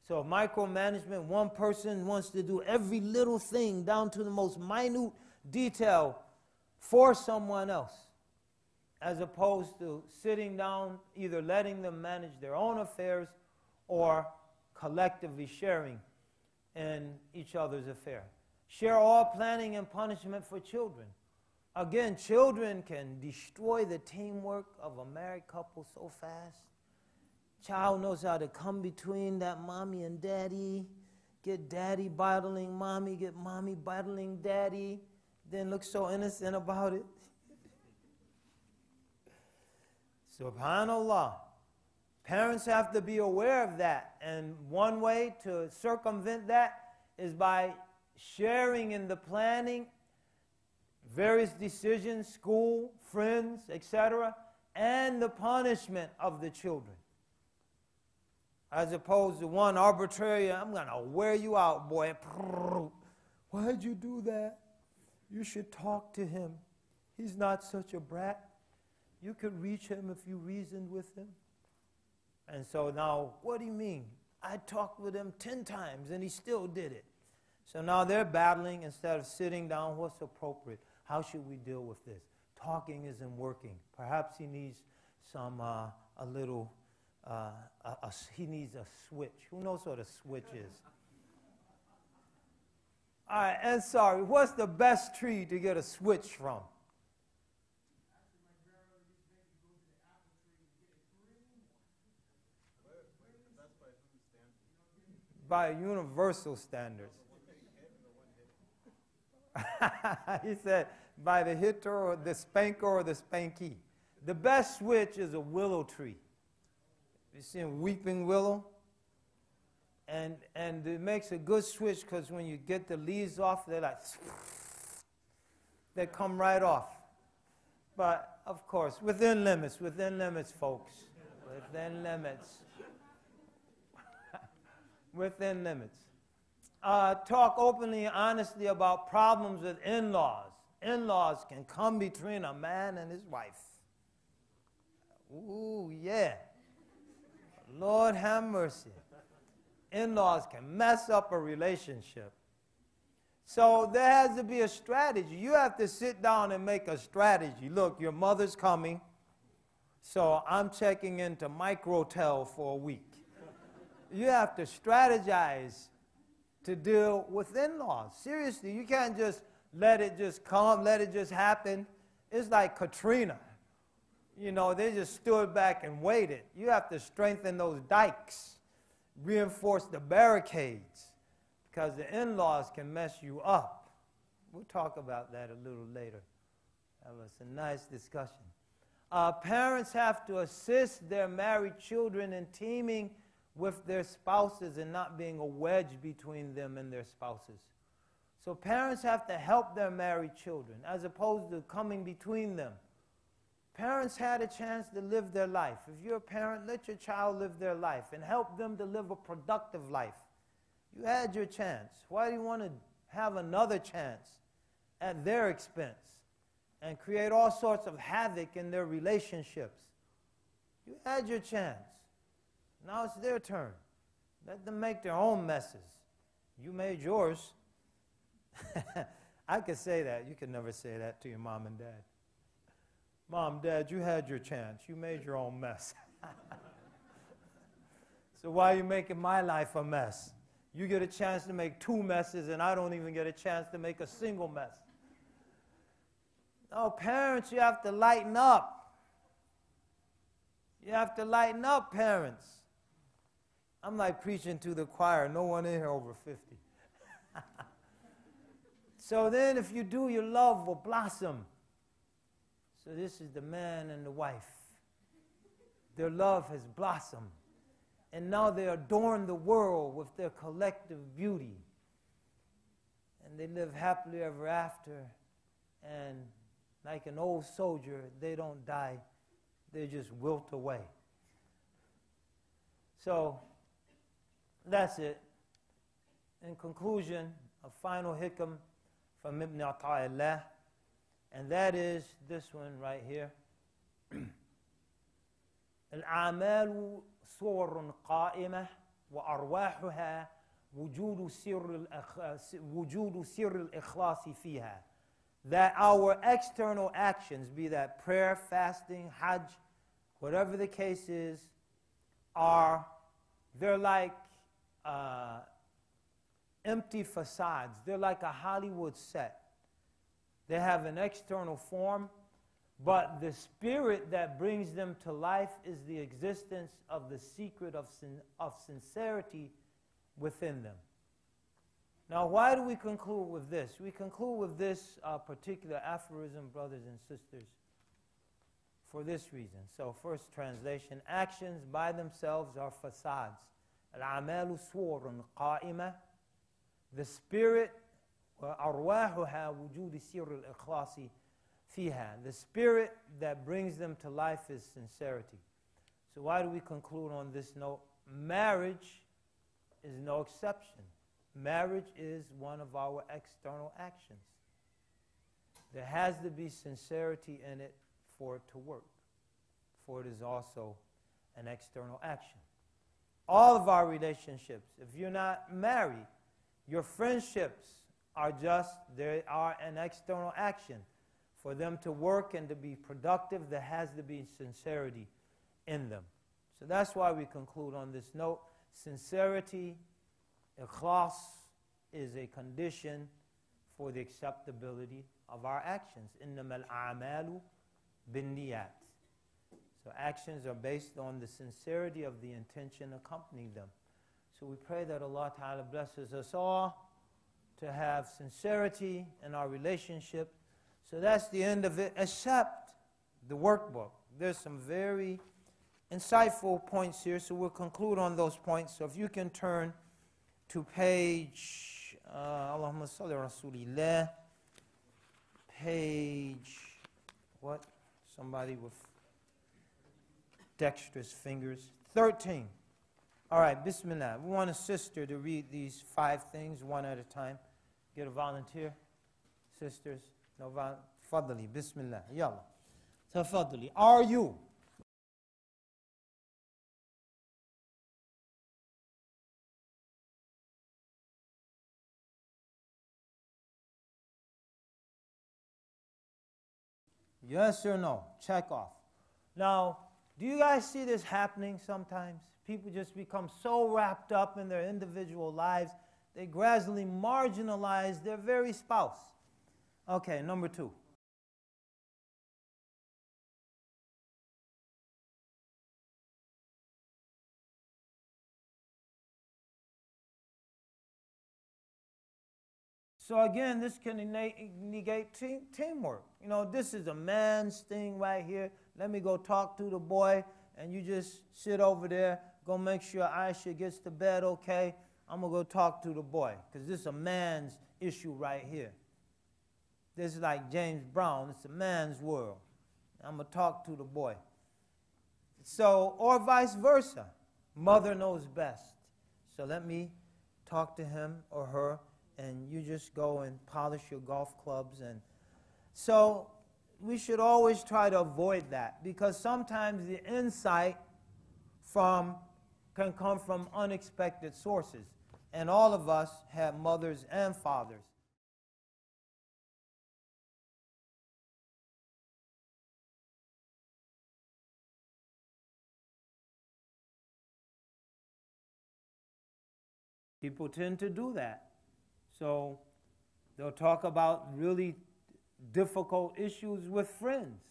So micromanagement, one person wants to do every little thing down to the most minute detail for someone else, as opposed to sitting down, either letting them manage their own affairs or collectively sharing in each other's affair. Share all planning and punishment for children. Again, children can destroy the teamwork of a married couple so fast. Child knows how to come between that mommy and daddy, get daddy bottling mommy, get mommy bottling daddy, then look so innocent about it. Subhanallah. Parents have to be aware of that, and one way to circumvent that is by sharing in the planning, various decisions, school, friends, etc., and the punishment of the children. As opposed to one arbitrary, I'm going to wear you out, boy. Why'd you do that? You should talk to him. He's not such a brat. You could reach him if you reasoned with him. And so now, what do you mean? I talked with him 10 times and he still did it. So now they're battling instead of sitting down. What's appropriate? How should we deal with this? Talking isn't working. Perhaps he needs some, he needs a switch. Who knows what a switch is? All right, and sorry, what's the best tree to get a switch from? By universal standards. He said, by the hitter or the spanker or the spanky. The best switch is a willow tree. You see a weeping willow? And it makes a good switch because when you get the leaves off, they're like, they come right off. But, of course, within limits, folks. Within limits. Within limits. Talk openly and honestly about problems with in-laws. In-laws can come between a man and his wife. Ooh, yeah. Lord have mercy. In-laws can mess up a relationship. So there has to be a strategy. You have to sit down and make a strategy. Look, your mother's coming, so I'm checking into Microtel for a week. You have to strategize to deal with in-laws. Seriously, you can't just let it just come, let it just happen. It's like Katrina. You know, they just stood back and waited. You have to strengthen those dikes, reinforce the barricades, because the in-laws can mess you up. We'll talk about that a little later. That was a nice discussion. Parents have to assist their married children in teaming with their spouses and not being a wedge between them and their spouses. So parents have to help their married children as opposed to coming between them. Parents had a chance to live their life. If you're a parent, let your child live their life and help them to live a productive life. You had your chance. Why do you want to have another chance at their expense and create all sorts of havoc in their relationships? You had your chance. Now it's their turn. Let them make their own messes. You made yours. I could say that. You could never say that to your mom and dad. Mom, Dad, you had your chance. You made your own mess. So why are you making my life a mess? You get a chance to make 2 messes, and I don't even get a chance to make a single mess. No, parents, you have to lighten up. You have to lighten up, parents. I'm like preaching to the choir. No one in here over 50. So then if you do, your love will blossom. So this is the man and the wife. Their love has blossomed. And now they adorn the world with their collective beauty. And they live happily ever after. And like an old soldier, they don't die. They just wilt away. So that's it. In conclusion, a final hikam from Ibn Ata'illah, and that is this one right here. الأعمال صور قائمة وأرواحها وجود سر الإخلاص فيها. That our external actions, be that prayer, fasting, hajj, whatever the case is, they're like empty facades. They're like a Hollywood set. They have an external form, but the spirit that brings them to life is the existence of the secret of sincerity within them. Now, why do we conclude with this? We conclude with this particular aphorism, brothers and sisters, for this reason. So, first translation, actions by themselves are facades. الأعمال صور قائمة. The spirit, وأرواحها وجود سر الإخلاص فيها. The spirit that brings them to life is sincerity. So why do we conclude on this note? Marriage is no exception. Marriage is one of our external actions. There has to be sincerity in it for it to work, for it is also an external action. All of our relationships, if you're not married, your friendships they are an external action. For them to work and to be productive, there has to be sincerity in them. So that's why we conclude on this note. Sincerity, ikhlas, is a condition for the acceptability of our actions. إِنَّمَا الْأَعْمَالُ بِالنِّيَّاتِ. So actions are based on the sincerity of the intention accompanying them. So we pray that Allah Ta'ala blesses us all to have sincerity in our relationship. So that's the end of it, except the workbook. There's some very insightful points here, so we'll conclude on those points. So if you can turn to page, Allahumma salli Rasulillah, page, what? Somebody with dexterous fingers. 13. All right, bismillah. We want a sister to read these 5 things one at a time. Get a volunteer. Sisters, no volunteer. Tafadali, bismillah. Yalla. Tafadali. Are you? Yes or no? Check off. Now, do you guys see this happening sometimes? People just become so wrapped up in their individual lives, they gradually marginalize their very spouse. Okay, number 2. So again, this can negate teamwork. You know, this is a man's thing right here. Let me go talk to the boy, and you just sit over there, go make sure Aisha gets to bed okay. I'm going to go talk to the boy, because this is a man's issue right here. This is like James Brown. It's a man's world. I'm going to talk to the boy. So, or vice versa. Mother knows best. So let me talk to him or her, and you just go and polish your golf clubs. And so we should always try to avoid that, because sometimes the insight can come from unexpected sources. And all of us have mothers and fathers. People tend to do that. So they'll talk about really difficult issues with friends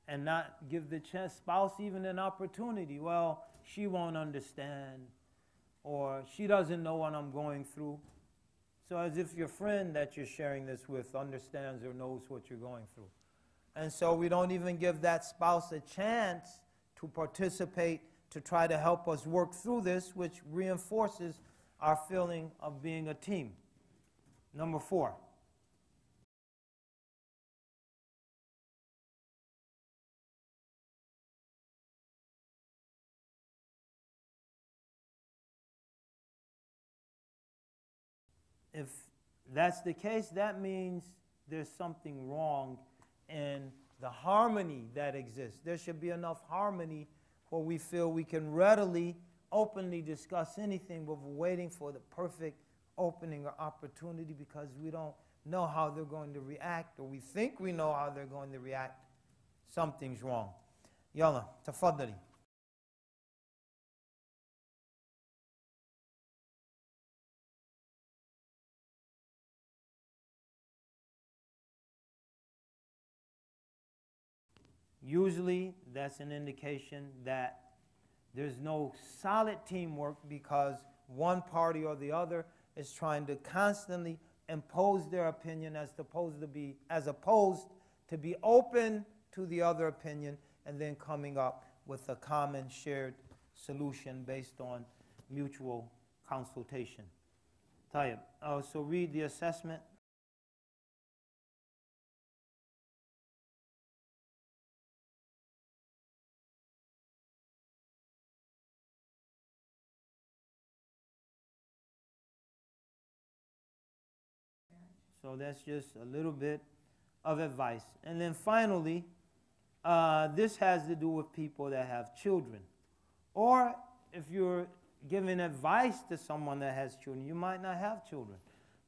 and not give the spouse even an opportunity. Well, she won't understand, or she doesn't know what I'm going through. So as if your friend that you're sharing this with understands or knows what you're going through. And so we don't even give that spouse a chance to participate, to try to help us work through this, which reinforces our feeling of being a team. Number 4. If that's the case, that means there's something wrong in the harmony that exists. There should be enough harmony where we feel we can readily, openly discuss anything, but we're waiting for the perfect opening or opportunity because we don't know how they're going to react, or we think we know how they're going to react. Something's wrong. Yalla, tafaddali. Usually, that's an indication that there's no solid teamwork because one party or the other is trying to constantly impose their opinion as opposed to be open to the other opinion and then coming up with a common shared solution based on mutual consultation. Tayyib. So read the assessment. So that's just a little bit of advice. And then finally, this has to do with people that have children. Or if you're giving advice to someone that has children, you might not have children.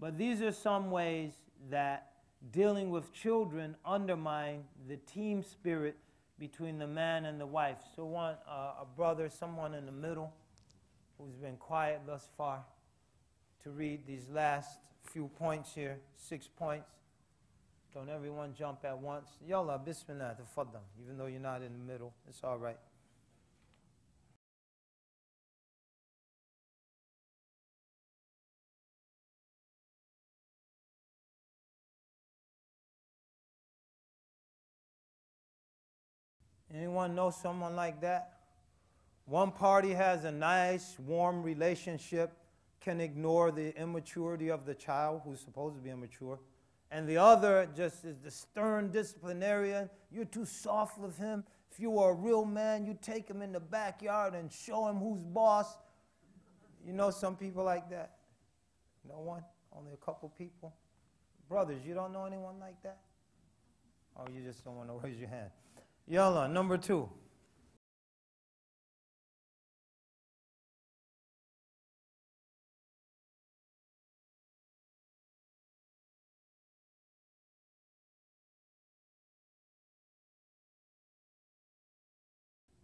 But these are some ways that dealing with children undermine the team spirit between the man and the wife. So a brother, someone in the middle who's been quiet thus far, to read these last few points here, 6 points. Don't everyone jump at once. Yalla, bismillah, tafaddal. Even though you're not in the middle, it's all right. Anyone know someone like that? One party has a nice, warm relationship, can ignore the immaturity of the child who's supposed to be immature, and the other just is the stern disciplinarian. You're too soft with him. If you were a real man, you take him in the backyard and show him who's boss. You know some people like that? No one? Only a couple people? Brothers, you don't know anyone like that? Oh, you just don't want to raise your hand. Yalla, number 2.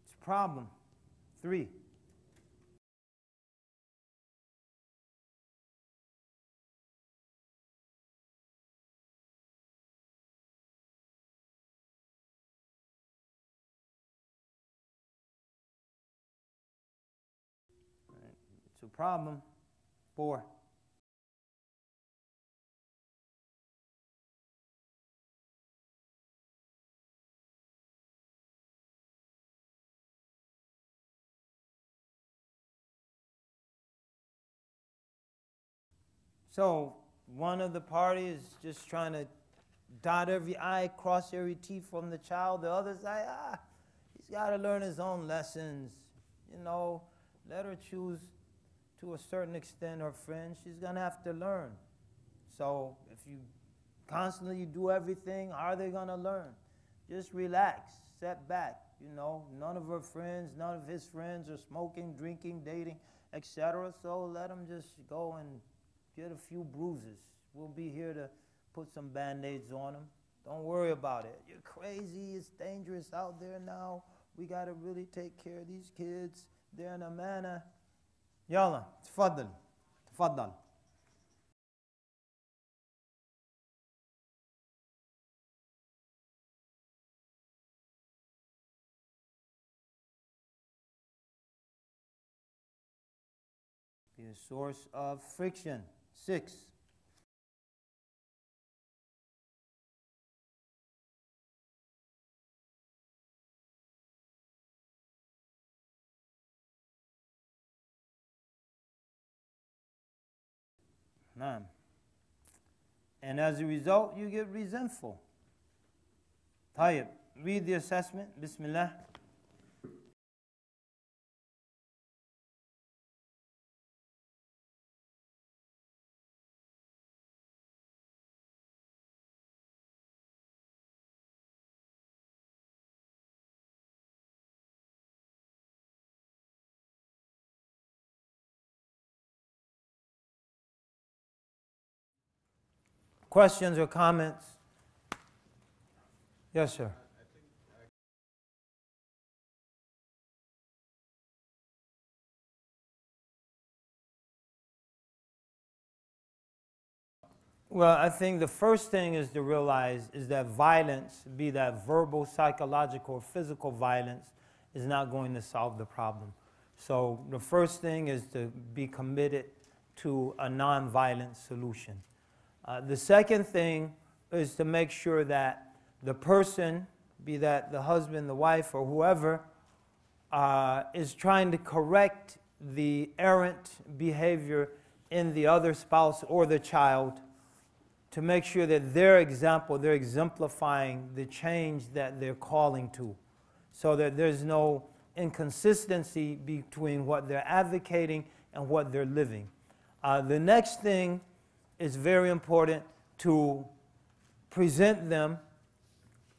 It's a problem. 3. It's a problem. 4. So one of the parties is just trying to dot every I, cross every T from the child. The other side, he's got to learn his own lessons. You know, let her choose to a certain extent her friend. She's going to have to learn. So if you constantly do everything, how are they going to learn? Just relax, set back. You know, none of her friends, none of his friends are smoking, drinking, dating, etc. So let them just go and get a few bruises. We'll be here to put some Band-Aids on them. Don't worry about it. You're crazy. It's dangerous out there now. We got to really take care of these kids. They're in a manner. Yalla, tfaddal. Tfaddal. Be a source of friction. 6. None. And as a result, you get resentful. Tayyib, read the assessment. Bismillah. Questions or comments? Yes, sir. Well, I think the first thing is to realize is that violence, be that verbal, psychological, or physical violence, is not going to solve the problem. So the first thing is to be committed to a nonviolent solution. The second thing is to make sure that the person, be that the husband, the wife, or whoever, is trying to correct the errant behavior in the other spouse or the child, to make sure that their example, they're exemplifying the change that they're calling to, so that there's no inconsistency between what they're advocating and what they're living. The next thing is very important, to present them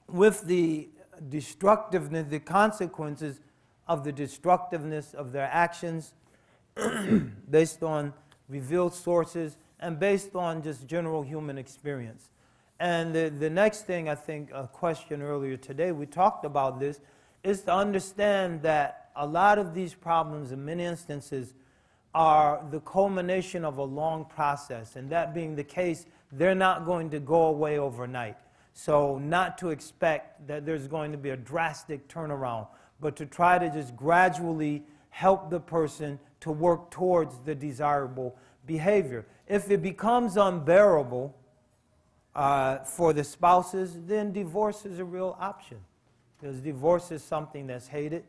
with the destructiveness, the consequences of the destructiveness of their actions based on revealed sources and based on just general human experience. And the next thing, I think, a question earlier today, we talked about this, is to understand that a lot of these problems, in many instances, are the culmination of a long process. And that being the case, they're not going to go away overnight. So not to expect that there's going to be a drastic turnaround, but to try to just gradually help the person to work towards the desirable behavior. If it becomes unbearable for the spouses, then divorce is a real option. Because divorce is something that's hated,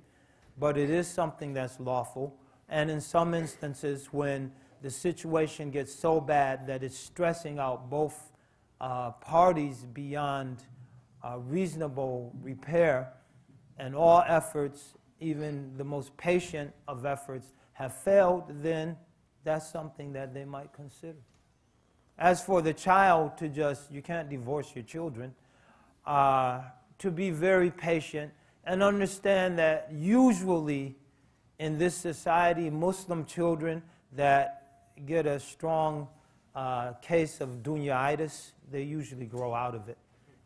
but it is something that's lawful. And in some instances, when the situation gets so bad that it's stressing out both parties beyond reasonable repair, and all efforts, even the most patient of efforts, have failed, then that's something that they might consider. As for the child, to just, you can't divorce your children, to be very patient and understand that usually in this society, Muslim children that get a strong case of dunyaitis, they usually grow out of it.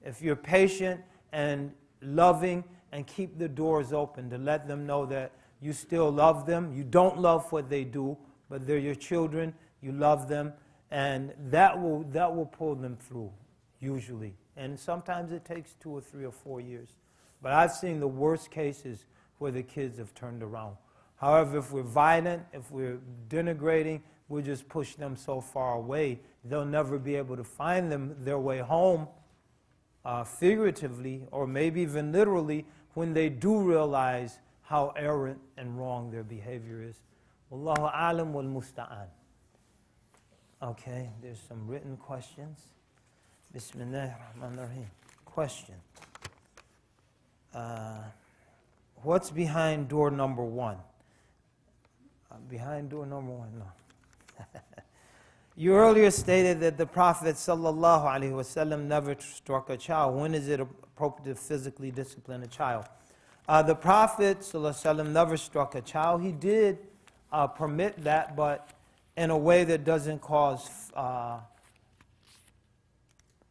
If you're patient and loving and keep the doors open to let them know that you still love them, you don't love what they do, but they're your children, you love them, and that will pull them through, usually. And sometimes it takes 2 or 3 or 4 years. But I've seen the worst cases where the kids have turned around. However, if we're violent, if we're denigrating, we just push them so far away, they'll never be able to find their way home, figuratively, or maybe even literally, when they do realize how errant and wrong their behavior is. Wallahu alam wal musta'an. Okay, there's some written questions. Bismillahir Rahmanir Rahim. Question. What's behind door number 1? Behind door number 1? No. You earlier stated that the Prophet ﷺ never struck a child. When is it appropriate to physically discipline a child? The Prophet ﷺ never struck a child. He did permit that, but in a way that doesn't cause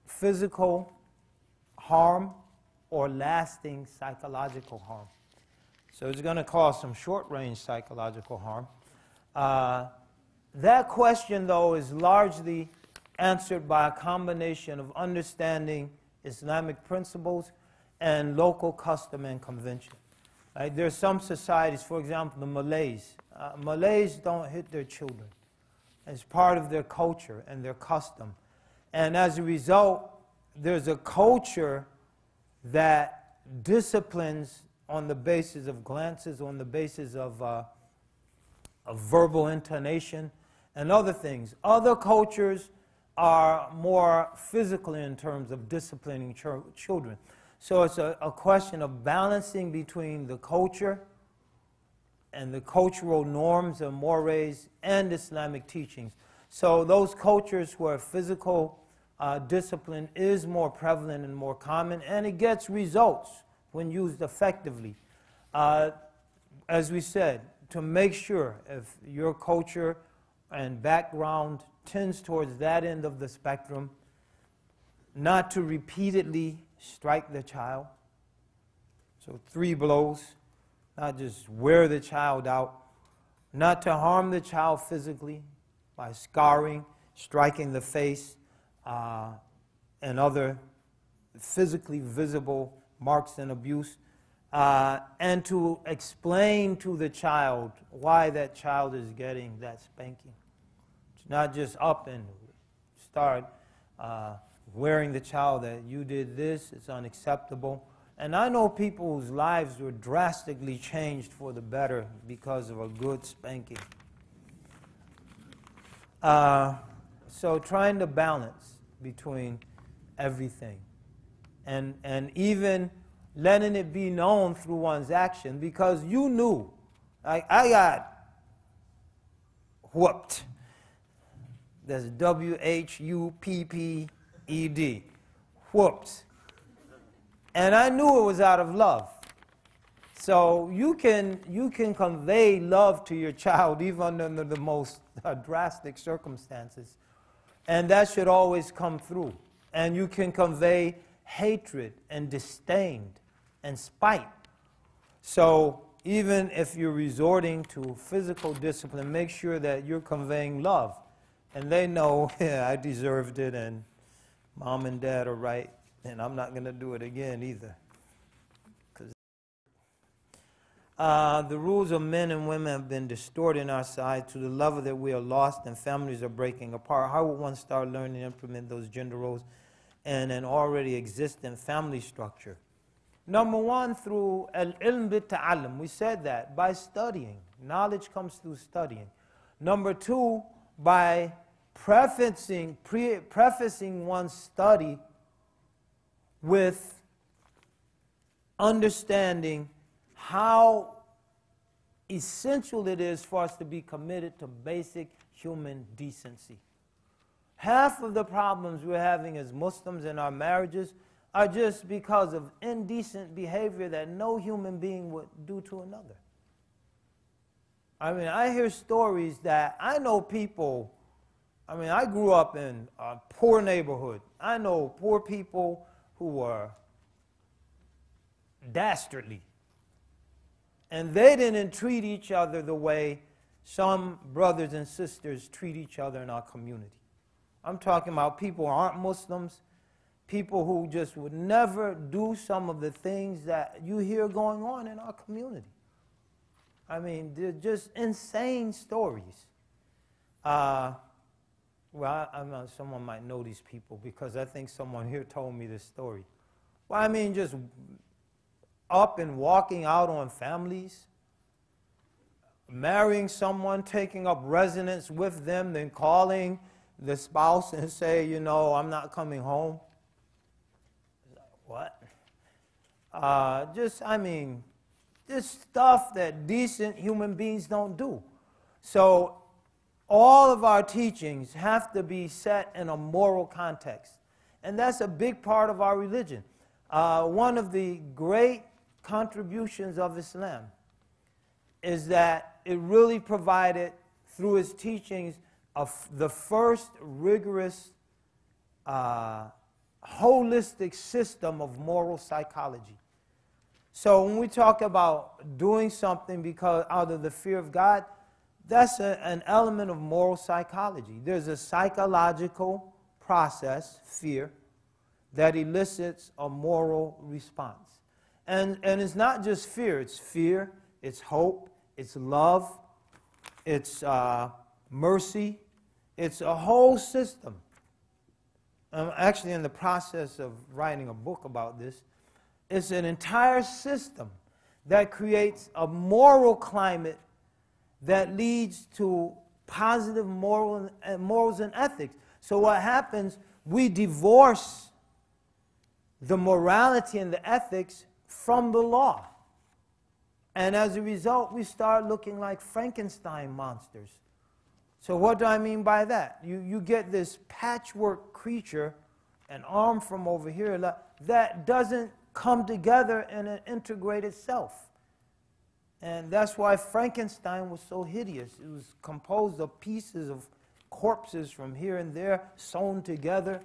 physical harm or lasting psychological harm. So it's going to cause some short-range psychological harm. That question, though, is largely answered by a combination of understanding Islamic principles and local custom and convention. Right? There are some societies, for example, the Malays. Malays don't hit their children. It's part of their culture and their custom. And as a result, there's a culture that disciplines on the basis of glances, on the basis of verbal intonation, and other things. Other cultures are more physical in terms of disciplining children. So it's a question of balancing between the culture and the cultural norms and mores and Islamic teachings. So those cultures where physical discipline is more prevalent and more common, and it gets results when used effectively. As we said, to make sure if your culture and background tends towards that end of the spectrum, not to repeatedly strike the child. So 3 blows, not just wear the child out, not to harm the child physically by scarring, striking the face, and other physically visible marks and abuse, and to explain to the child why that child is getting that spanking. It's not just up and start wearing the child that you did this, it's unacceptable. And I know people whose lives were drastically changed for the better because of a good spanking. So trying to balance between everything and even letting it be known through one's action, because you knew, like I got whooped. That's W-H-U-P-P-E-D, whooped. And I knew it was out of love. So you can convey love to your child even under the most drastic circumstances. And that should always come through. And you can convey hatred and disdain and spite. So even if you're resorting to physical discipline, make sure that you're conveying love. And they know, yeah, I deserved it, and mom and dad are right, and I'm not going to do it again either. The rules of men and women have been distorted in our society to the level that we are lost and families are breaking apart. How would one start learning and implement those gender roles in an already existing family structure? Number 1, through al-ilm bit-ta'allum. We said that, by studying. Knowledge comes through studying. Number 2, by prefacing one's study with understanding how essential it is for us to be committed to basic human decency. Half of the problems we're having as Muslims in our marriages are just because of indecent behavior that no human being would do to another. I mean, I hear stories that I know people. I mean, I grew up in a poor neighborhood. I know poor people who were dastardly. And they didn't treat each other the way some brothers and sisters treat each other in our community. I'm talking about people who aren't Muslims, people who just would never do some of the things that you hear going on in our community. I mean, they're just insane stories. Well, I know someone might know these people because I think someone here told me this story. Well, I mean, just up and walking out on families, marrying someone, taking up residence with them, then calling the spouse and say, you know, I'm not coming home. What? This stuff that decent human beings don't do. So all of our teachings have to be set in a moral context. And that's a big part of our religion. One of the great contributions of Islam is that it really provided, through its teachings, the first rigorous, holistic system of moral psychology. So when we talk about doing something because out of the fear of God, that's an element of moral psychology. There's a psychological process, fear, that elicits a moral response. And it's not just fear, it's hope, it's love, it's mercy, it's a whole system. I'm actually in the process of writing a book about this. It's an entire system that creates a moral climate that leads to positive morals and ethics. So what happens, we divorce the morality and the ethics from the law. And as a result, we start looking like Frankenstein monsters. So what do I mean by that? You get this patchwork creature, an arm from over here, that doesn't come together in an integrated self. And that's why Frankenstein was so hideous. It was composed of pieces of corpses from here and there, sewn together.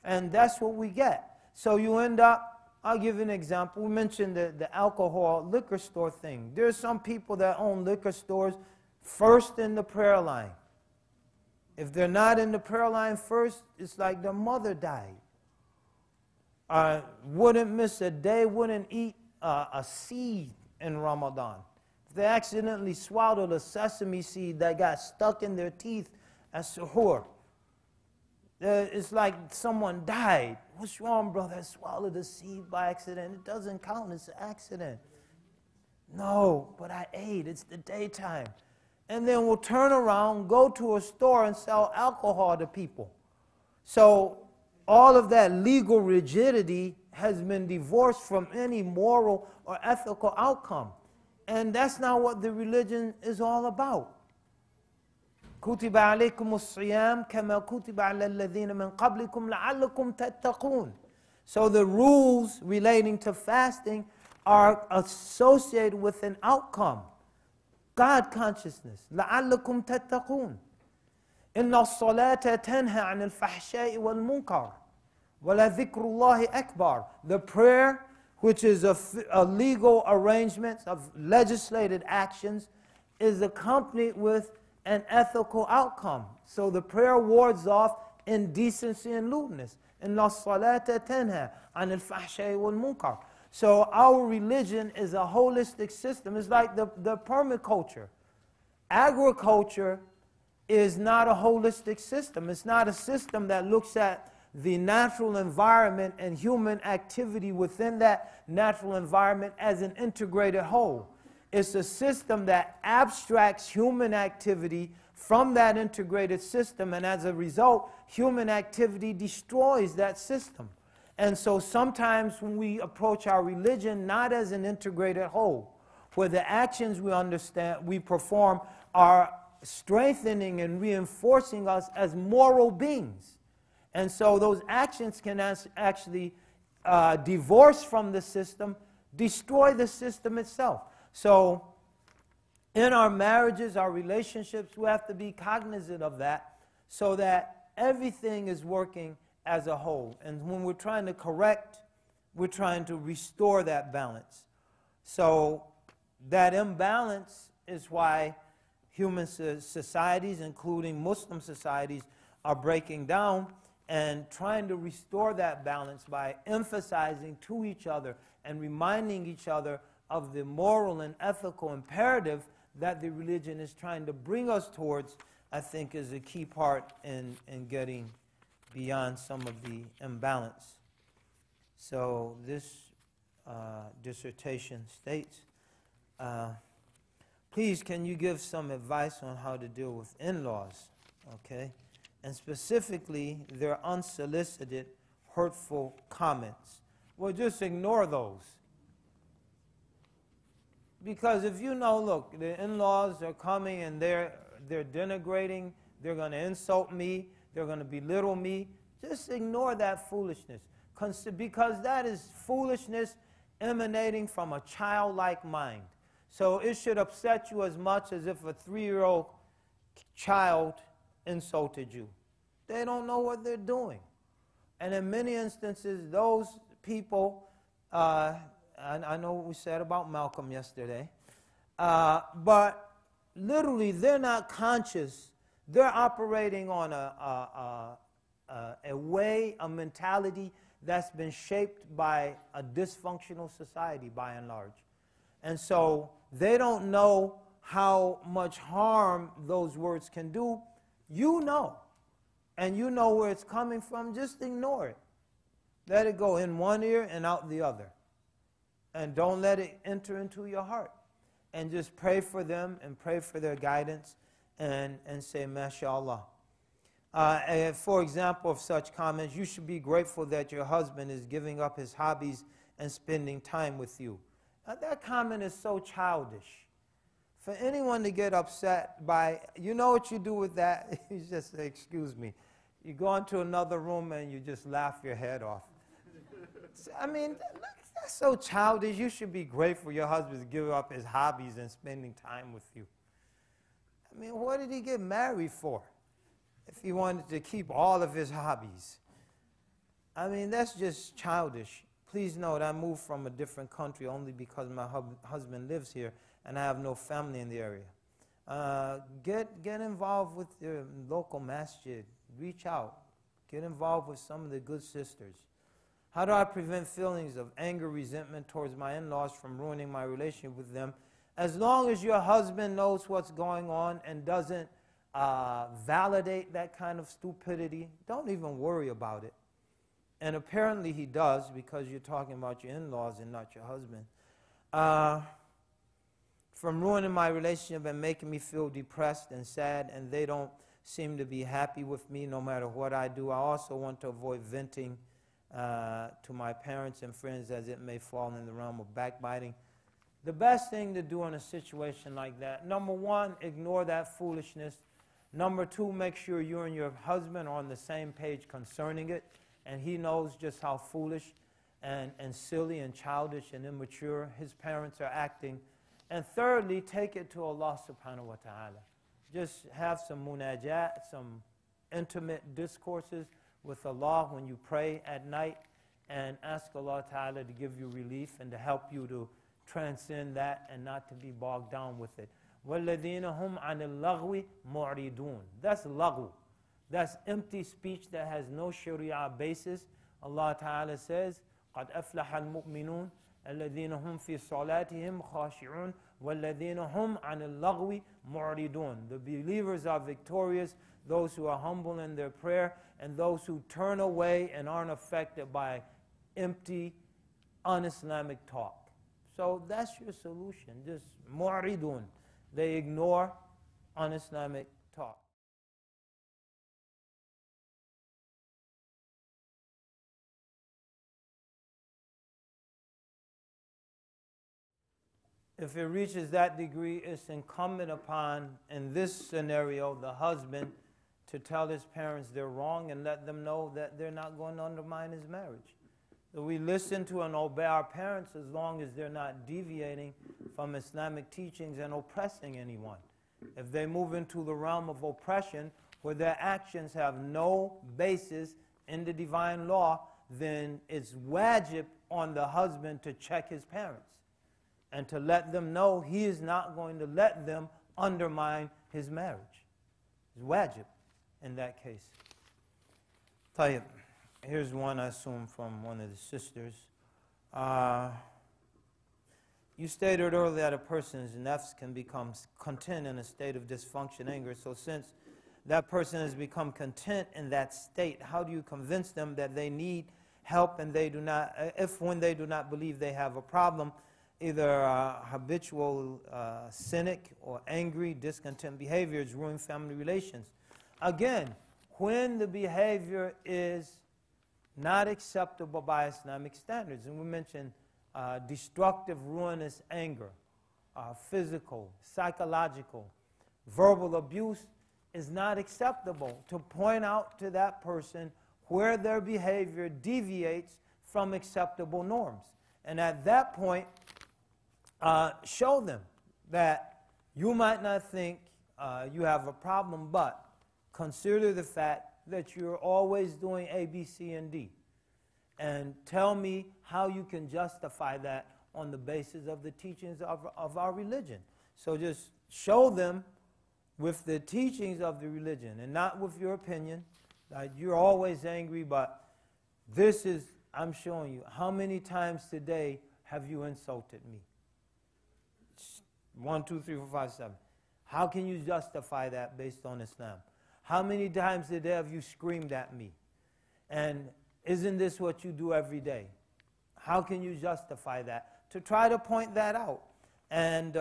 And that's what we get. So you end up, I'll give you an example. We mentioned the alcohol liquor store thing. There's some people that own liquor stores first in the prayer line. If they're not in the prayer line first, it's like their mother died. Wouldn't miss a day, wouldn't eat a seed in Ramadan. If they accidentally swallowed a sesame seed that got stuck in their teeth at suhoor, it's like someone died. What's wrong, brother? I swallowed a seed by accident. It doesn't count, it's an accident. No, but I ate, it's the daytime. And then we'll turn around, go to a store and sell alcohol to people. So all of that legal rigidity has been divorced from any moral or ethical outcome. And that's not what the religion is all about. كُتِبَ عَلَيْكُمُ الصِّيَامُ كَمَا كُتِبَ عَلَى الَّذِينَ مِنْ قَبْلِكُمْ لَعَلَّكُمْ تَتَّقُونَ. So the rules relating to fasting are associated with an outcome. God consciousness. لَعَلَّكُمْ تَتَّقُونَ. إِنَّ الصَّلَاةَ تَنْهَى عَنِ الْفَحْشَاءِ وَالْمُنْكَرِ وَلَذِكْرُ اللَّهِ أَكْبَرُ. The prayer, which is a legal arrangement of legislated actions, is accompanied with an ethical outcome. So the prayer wards off indecency and lewdness. إِنَّ الصَّلَاةَ تَنْهَى عَنِ الْفَحْشَاءِ وَالْمُنْكَرِ. So our religion is a holistic system. It's like the permaculture. Agriculture is not a holistic system. It's not a system that looks at the natural environment and human activity within that natural environment as an integrated whole. It's a system that abstracts human activity from that integrated system, and as a result, human activity destroys that system. And so sometimes when we approach our religion not as an integrated whole, where the actions we perform are strengthening and reinforcing us as moral beings. And so those actions can actually divorce from the system, destroy the system itself. So in our marriages, our relationships, we have to be cognizant of that so that everything is working as a whole. And when we're trying to correct, we're trying to restore that balance. So that imbalance is why human societies, including Muslim societies, are breaking down, and trying to restore that balance by emphasizing to each other and reminding each other of the moral and ethical imperative that the religion is trying to bring us towards, I think is a key part in getting beyond some of the imbalance. So this dissertation states, please can you give some advice on how to deal with in-laws, okay? And specifically their unsolicited, hurtful comments. Well, just ignore those. Because if you know, look, the in-laws are coming and they're denigrating, they're going to insult me, they're going to belittle me, just ignore that foolishness. Because that is foolishness emanating from a childlike mind. So it should upset you as much as if a 3-year-old child insulted you. They don't know what they're doing. And in many instances, those people, I know what we said about Malcolm yesterday, but literally they're not conscious. They're operating on a way, a mentality that's been shaped by a dysfunctional society by and large. And so they don't know how much harm those words can do. You know, and you know where it's coming from. Just ignore it. Let it go in one ear and out the other. And don't let it enter into your heart. And just pray for them and pray for their guidance and say, MashaAllah. For example, of such comments, you should be grateful that your husband is giving up his hobbies and spending time with you. Now, that comment is so childish. For anyone to get upset by, you know what you do with that? You just say, excuse me. You go into another room and you just laugh your head off. I mean, that's so childish. You should be grateful your husband's giving up his hobbies and spending time with you. I mean, what did he get married for if he wanted to keep all of his hobbies? I mean, that's just childish. Please note, I moved from a different country only because my husband lives here and I have no family in the area. Get involved with your local masjid. Reach out. Get involved with some of the good sisters. How do I prevent feelings of anger, resentment towards my in-laws from ruining my relationship with them? As long as your husband knows what's going on and doesn't validate that kind of stupidity, don't even worry about it. And apparently he does, because you're talking about your in-laws and not your husband. From ruining my relationship and making me feel depressed and sad, and they don't seem to be happy with me no matter what I do. I also want to avoid venting to my parents and friends, as it may fall in the realm of backbiting. The best thing to do in a situation like that, number one, ignore that foolishness. Number two, make sure you and your husband are on the same page concerning it, and he knows just how foolish and silly and childish and immature his parents are acting. And thirdly, take it to Allah subhanahu wa ta'ala. Just have some munajat, some intimate discourses with Allah when you pray at night, and ask Allah ta'ala to give you relief and to help you to transcend that and not to be bogged down with it. وَالَّذِينَ هُمْ عَنِ اللَّغْوِ مُعْرِضُونَ. That's laghu. That's empty speech that has no sharia basis. Allah ta'ala says, قَدْ أَفْلَحَ الْمُؤْمِنُونَ الَّذِينَ هُمْ فِي صَلَاتِهِمْ خَاشِعُونَ وَالَّذِينَ هُمْ عَنِ اللَّغْوِ مُعْرِضُونَ. The believers are victorious, those who are humble in their prayer, and those who turn away and aren't affected by empty, un-Islamic talk. So that's your solution, just mu'ridun. They ignore un-Islamic talk. If it reaches that degree, it's incumbent upon, in this scenario, the husband to tell his parents they're wrong and let them know that they're not going to undermine his marriage. So we listen to and obey our parents as long as they're not deviating from Islamic teachings and oppressing anyone. If they move into the realm of oppression where their actions have no basis in the divine law, then it's wajib on the husband to check his parents and to let them know he is not going to let them undermine his marriage. It's wajib in that case. Tayyib. Here's one, I assume, from one of the sisters. You stated earlier that a person's nafs can become content in a state of dysfunction, anger. So since that person has become content in that state, how do you convince them that they need help and they do not, if when they do not believe they have a problem, either habitual cynic or angry, discontent behaviors ruin family relations? Again, when the behavior is not acceptable by Islamic standards, and we mentioned destructive, ruinous anger, physical, psychological, verbal abuse is not acceptable. To point out to that person where their behavior deviates from acceptable norms. And at that point, show them that you might not think you have a problem, but consider the fact that you're always doing A, B, C, and D. And tell me how you can justify that on the basis of the teachings of our religion. So just show them with the teachings of the religion and not with your opinion. You're always angry, but this is, I'm showing you, how many times today have you insulted me? 1, 2, 3, 4, 5, 7. How can you justify that based on Islam? How many times today have you screamed at me? And isn't this what you do every day? How can you justify that? To try to point that out. And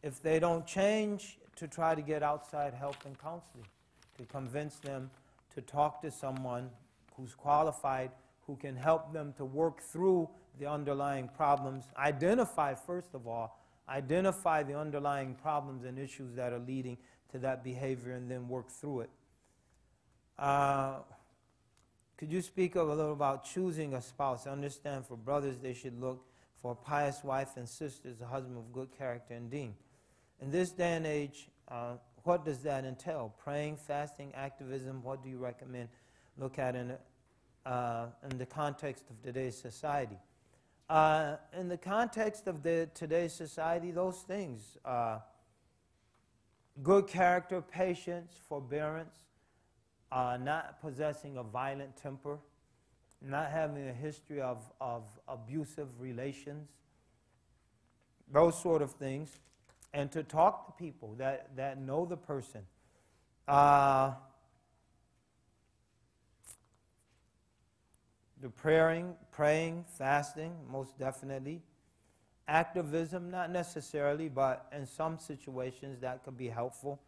if they don't change, to try to get outside help and counseling, to convince them to talk to someone who's qualified, who can help them to work through the underlying problems. Identify, first of all, identify the underlying problems and issues that are leading to that behavior and then work through it. Could you speak a little about choosing a spouse? I understand for brothers they should look for a pious wife and sisters, a husband of good character and deen. In this day and age, what does that entail? Praying, fasting, activism, what do you recommend? Look at in the context of today's society. In the context of today's society, those things, good character, patience, forbearance, not possessing a violent temper, not having a history of abusive relations, those sort of things, and to talk to people that know the person. The praying, fasting, most definitely. Activism, not necessarily, but in some situations that could be helpful.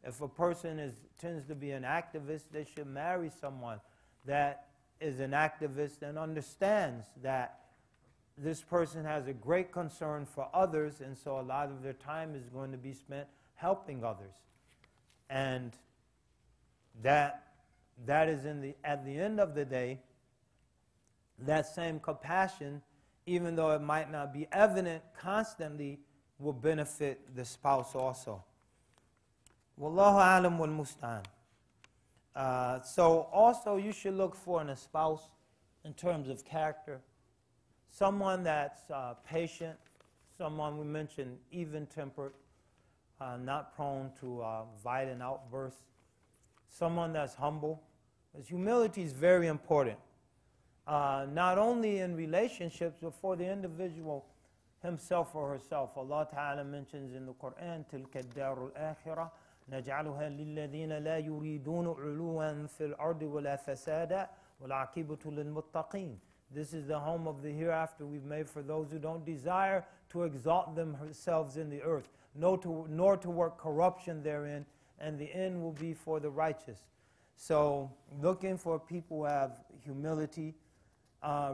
If a person tends to be an activist, they should marry someone that is an activist and understands that this person has a great concern for others, and so a lot of their time is going to be spent helping others. And that is at the end of the day, that same compassion, even though it might not be evident constantly, will benefit the spouse also. Wallahu alam wal musta'an. So also you should look for in a spouse, in terms of character, someone that's patient, someone we mentioned even-tempered, not prone to violent outbursts, someone that's humble. Because humility is very important. Not only in relationships, but for the individual himself or herself. Allah Ta'ala mentions in the Quran, تِلْكَ الدَّارُ الْآخِرَةِ نَجْعَلُهَا لِلَّذِينَ لَا يُرِيدُونَ عُلُوًا فِي الْأَرْضِ وَلَا فَسَادًا وَالْعَاقِبَةُ لِلْمُتَّقِينَ. This is the home of the hereafter we've made for those who don't desire to exalt themselves in the earth, nor to work corruption therein, and the end will be for the righteous. So looking for people who have humility,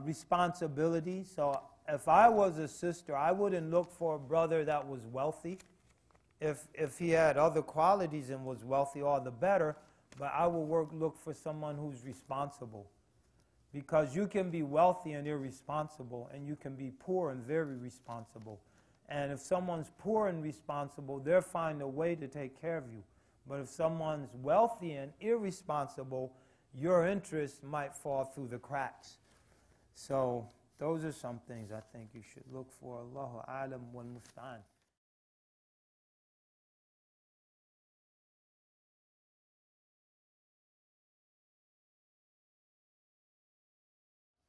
responsibility. So if I was a sister, I wouldn't look for a brother that was wealthy. If he had other qualities and was wealthy, all the better. But I would look for someone who's responsible. Because you can be wealthy and irresponsible, and you can be poor and very responsible. And if someone's poor and responsible, they'll find a way to take care of you. But if someone's wealthy and irresponsible, your interests might fall through the cracks. So those are some things I think you should look for. Allahu a'lam wal musta'an.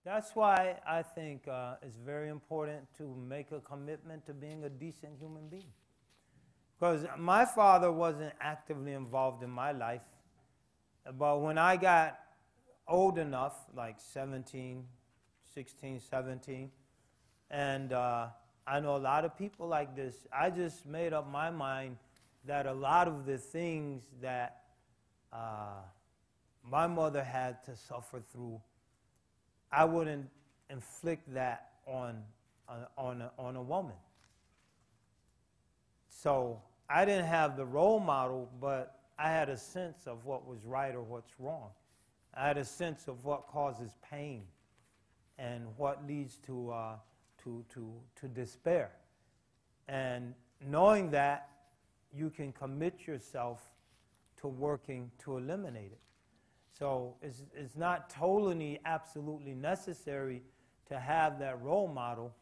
That's why I think it's very important to make a commitment to being a decent human being. Because my father wasn't actively involved in my life. But when I got old enough, like 16, 17, and I know a lot of people like this, I just made up my mind that a lot of the things that my mother had to suffer through, I wouldn't inflict that on a woman. So I didn't have the role model, but I had a sense of what was right or what's wrong. I had a sense of what causes pain and what leads to despair. And knowing that, you can commit yourself to working to eliminate it. So it's not totally, absolutely necessary to have that role model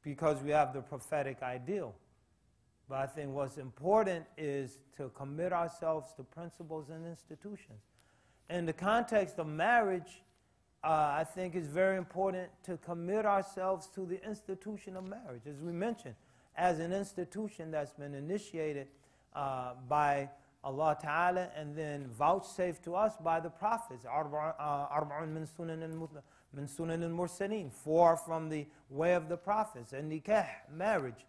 because we have the prophetic ideal. But I think what's important is to commit ourselves to principles and institutions. In the context of marriage, I think it's very important to commit ourselves to the institution of marriage, as we mentioned, as an institution that's been initiated by Allah Ta'ala and then vouchsafed to us by the prophets. Arba'un min sunan al-mursaleen, 4 from the way of the prophets, and nikah, marriage.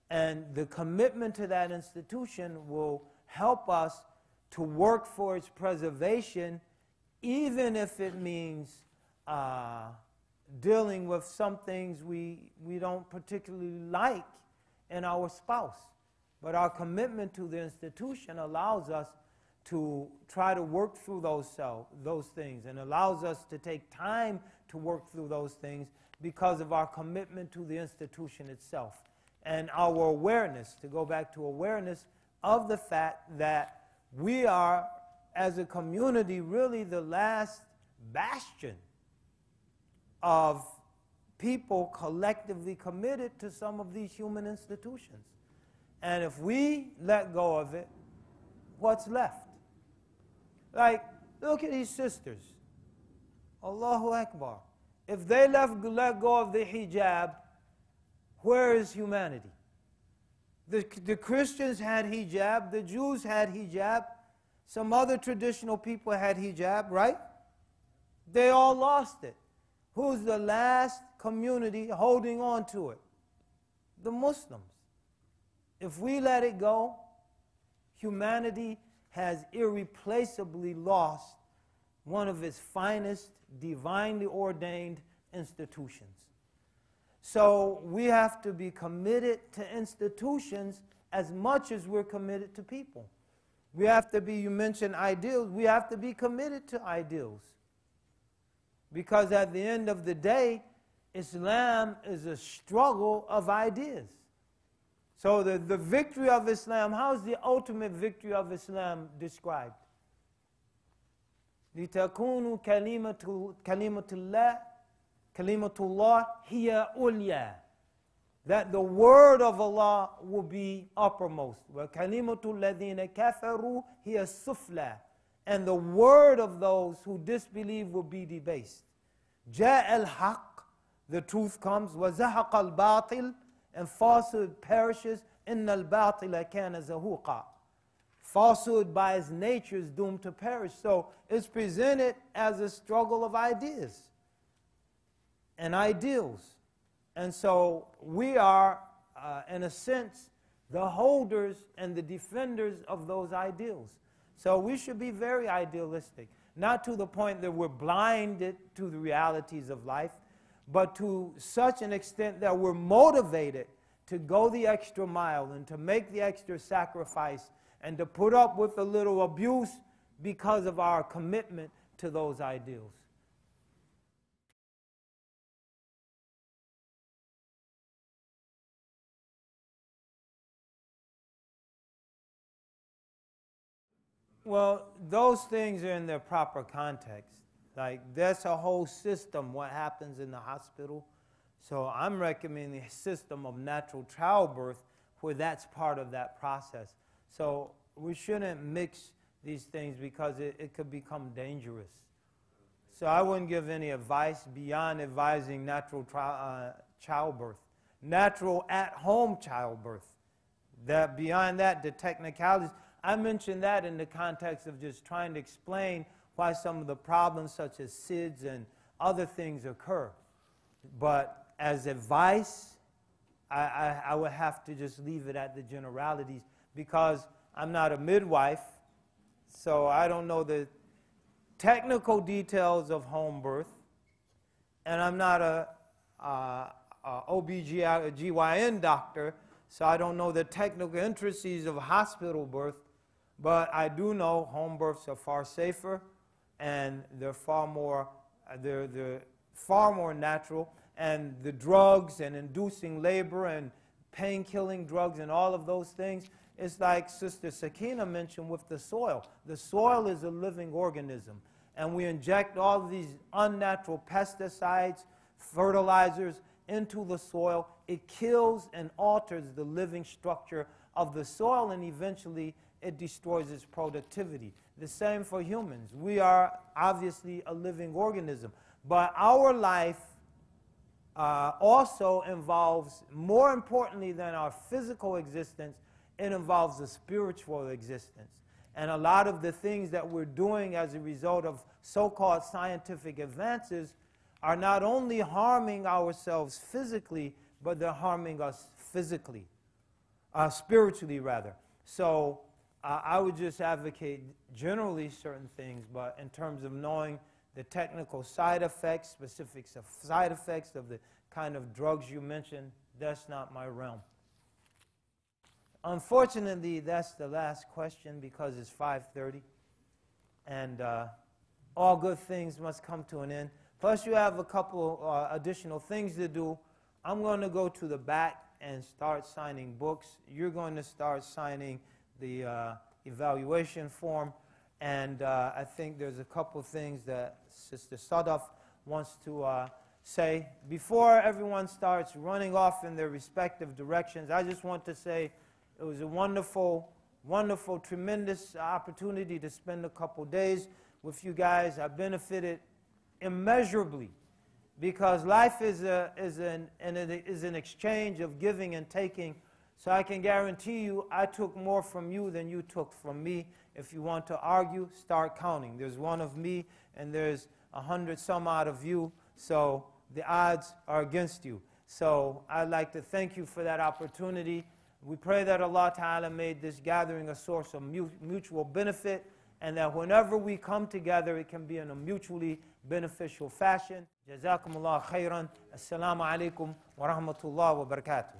And the commitment to that institution will help us to work for its preservation, even if it means dealing with some things we don't particularly like in our spouse. But our commitment to the institution allows us to try to work through those things, and allows us to take time to work through those things because of our commitment to the institution itself. And our awareness, to go back to awareness of the fact that we are, as a community, really the last bastion of people collectively committed to some of these human institutions. And if we let go of it, what's left? Like, look at these sisters. Allahu Akbar. If they let go of the hijab, where is humanity? The Christians had hijab, the Jews had hijab, some other traditional people had hijab, right? They all lost it. Who's the last community holding on to it? The Muslims. If we let it go, humanity has irreplaceably lost one of its finest, divinely ordained institutions. So we have to be committed to institutions as much as we're committed to people. We have to be, you mentioned ideals, we have to be committed to ideals. Because at the end of the day, Islam is a struggle of ideas. So the victory of Islam, how is the ultimate victory of Islam described? لِتَكُونُ كَلِمَةُ اللَّهِ هِيَ أُلْيَا. That the word of Allah will be uppermost. وَكَلِمَةُ الَّذِينَ كَفَرُوا هِيَ السُّفْلَى. And the word of those who disbelieve will be debased. جَاءَ الْحَقِّ. The truth comes. وَزَهَقَ الْبَاطِلِ. And falsehood perishes. إِنَّ الْبَاطِلَ كَانَ زَهُوقًا. Falsehood by its nature is doomed to perish. So it's presented as a struggle of ideas and ideals. And so we are, in a sense, the holders and the defenders of those ideals. So we should be very idealistic. Not to the point that we're blinded to the realities of life, but to such an extent that we're motivated to go the extra mile and to make the extra sacrifice and to put up with a little abuse because of our commitment to those ideals. Well, those things are in their proper context. Like, there's a whole system, what happens in the hospital. So I'm recommending a system of natural childbirth where that's part of that process. So we shouldn't mix these things because it could become dangerous. So I wouldn't give any advice beyond advising natural childbirth. Natural at-home childbirth. That beyond that, the technicalities. I mentioned that in the context of just trying to explain why some of the problems such as SIDS and other things occur. But as advice, I would have to just leave it at the generalities because I'm not a midwife, so I don't know the technical details of home birth, and I'm not a OBGYN doctor, so I don't know the technical intricacies of hospital birth, but I do know home births are far safer, and they're far more natural, and the drugs and inducing labor and pain-killing drugs and all of those things, it's like Sister Sakina mentioned with the soil. The soil is a living organism, and we inject all of these unnatural pesticides, fertilizers into the soil. It kills and alters the living structure of the soil, and eventually it destroys its productivity. The same for humans. We are obviously a living organism, but our life also involves, more importantly than our physical existence, it involves a spiritual existence. And a lot of the things that we're doing as a result of so-called scientific advances are not only harming ourselves physically, but they're harming us physically, spiritually rather. So I would just advocate generally certain things, but in terms of knowing the technical side effects, specifics of side effects of the kind of drugs you mentioned, that's not my realm. Unfortunately, that's the last question because it's 5:30, and all good things must come to an end. Plus, you have a couple additional things to do. I'm going to go to the back and start signing books. You're going to start signing the evaluation form, and I think there's a couple things that Sister Sadaf wants to say. Before everyone starts running off in their respective directions, I just want to say it was a wonderful, wonderful, tremendous opportunity to spend a couple days with you guys. I benefited immeasurably because life is an exchange of giving and taking. So I can guarantee you I took more from you than you took from me. If you want to argue, start counting. There's one of me and there's 100 some odd of you, so the odds are against you. So I'd like to thank you for that opportunity. We pray that Allah Ta'ala made this gathering a source of mutual benefit, and that whenever we come together, it can be in a mutually beneficial fashion. Jazakumullah khairan. Assalamu alaikum wa rahmatullahi wa barakatuh.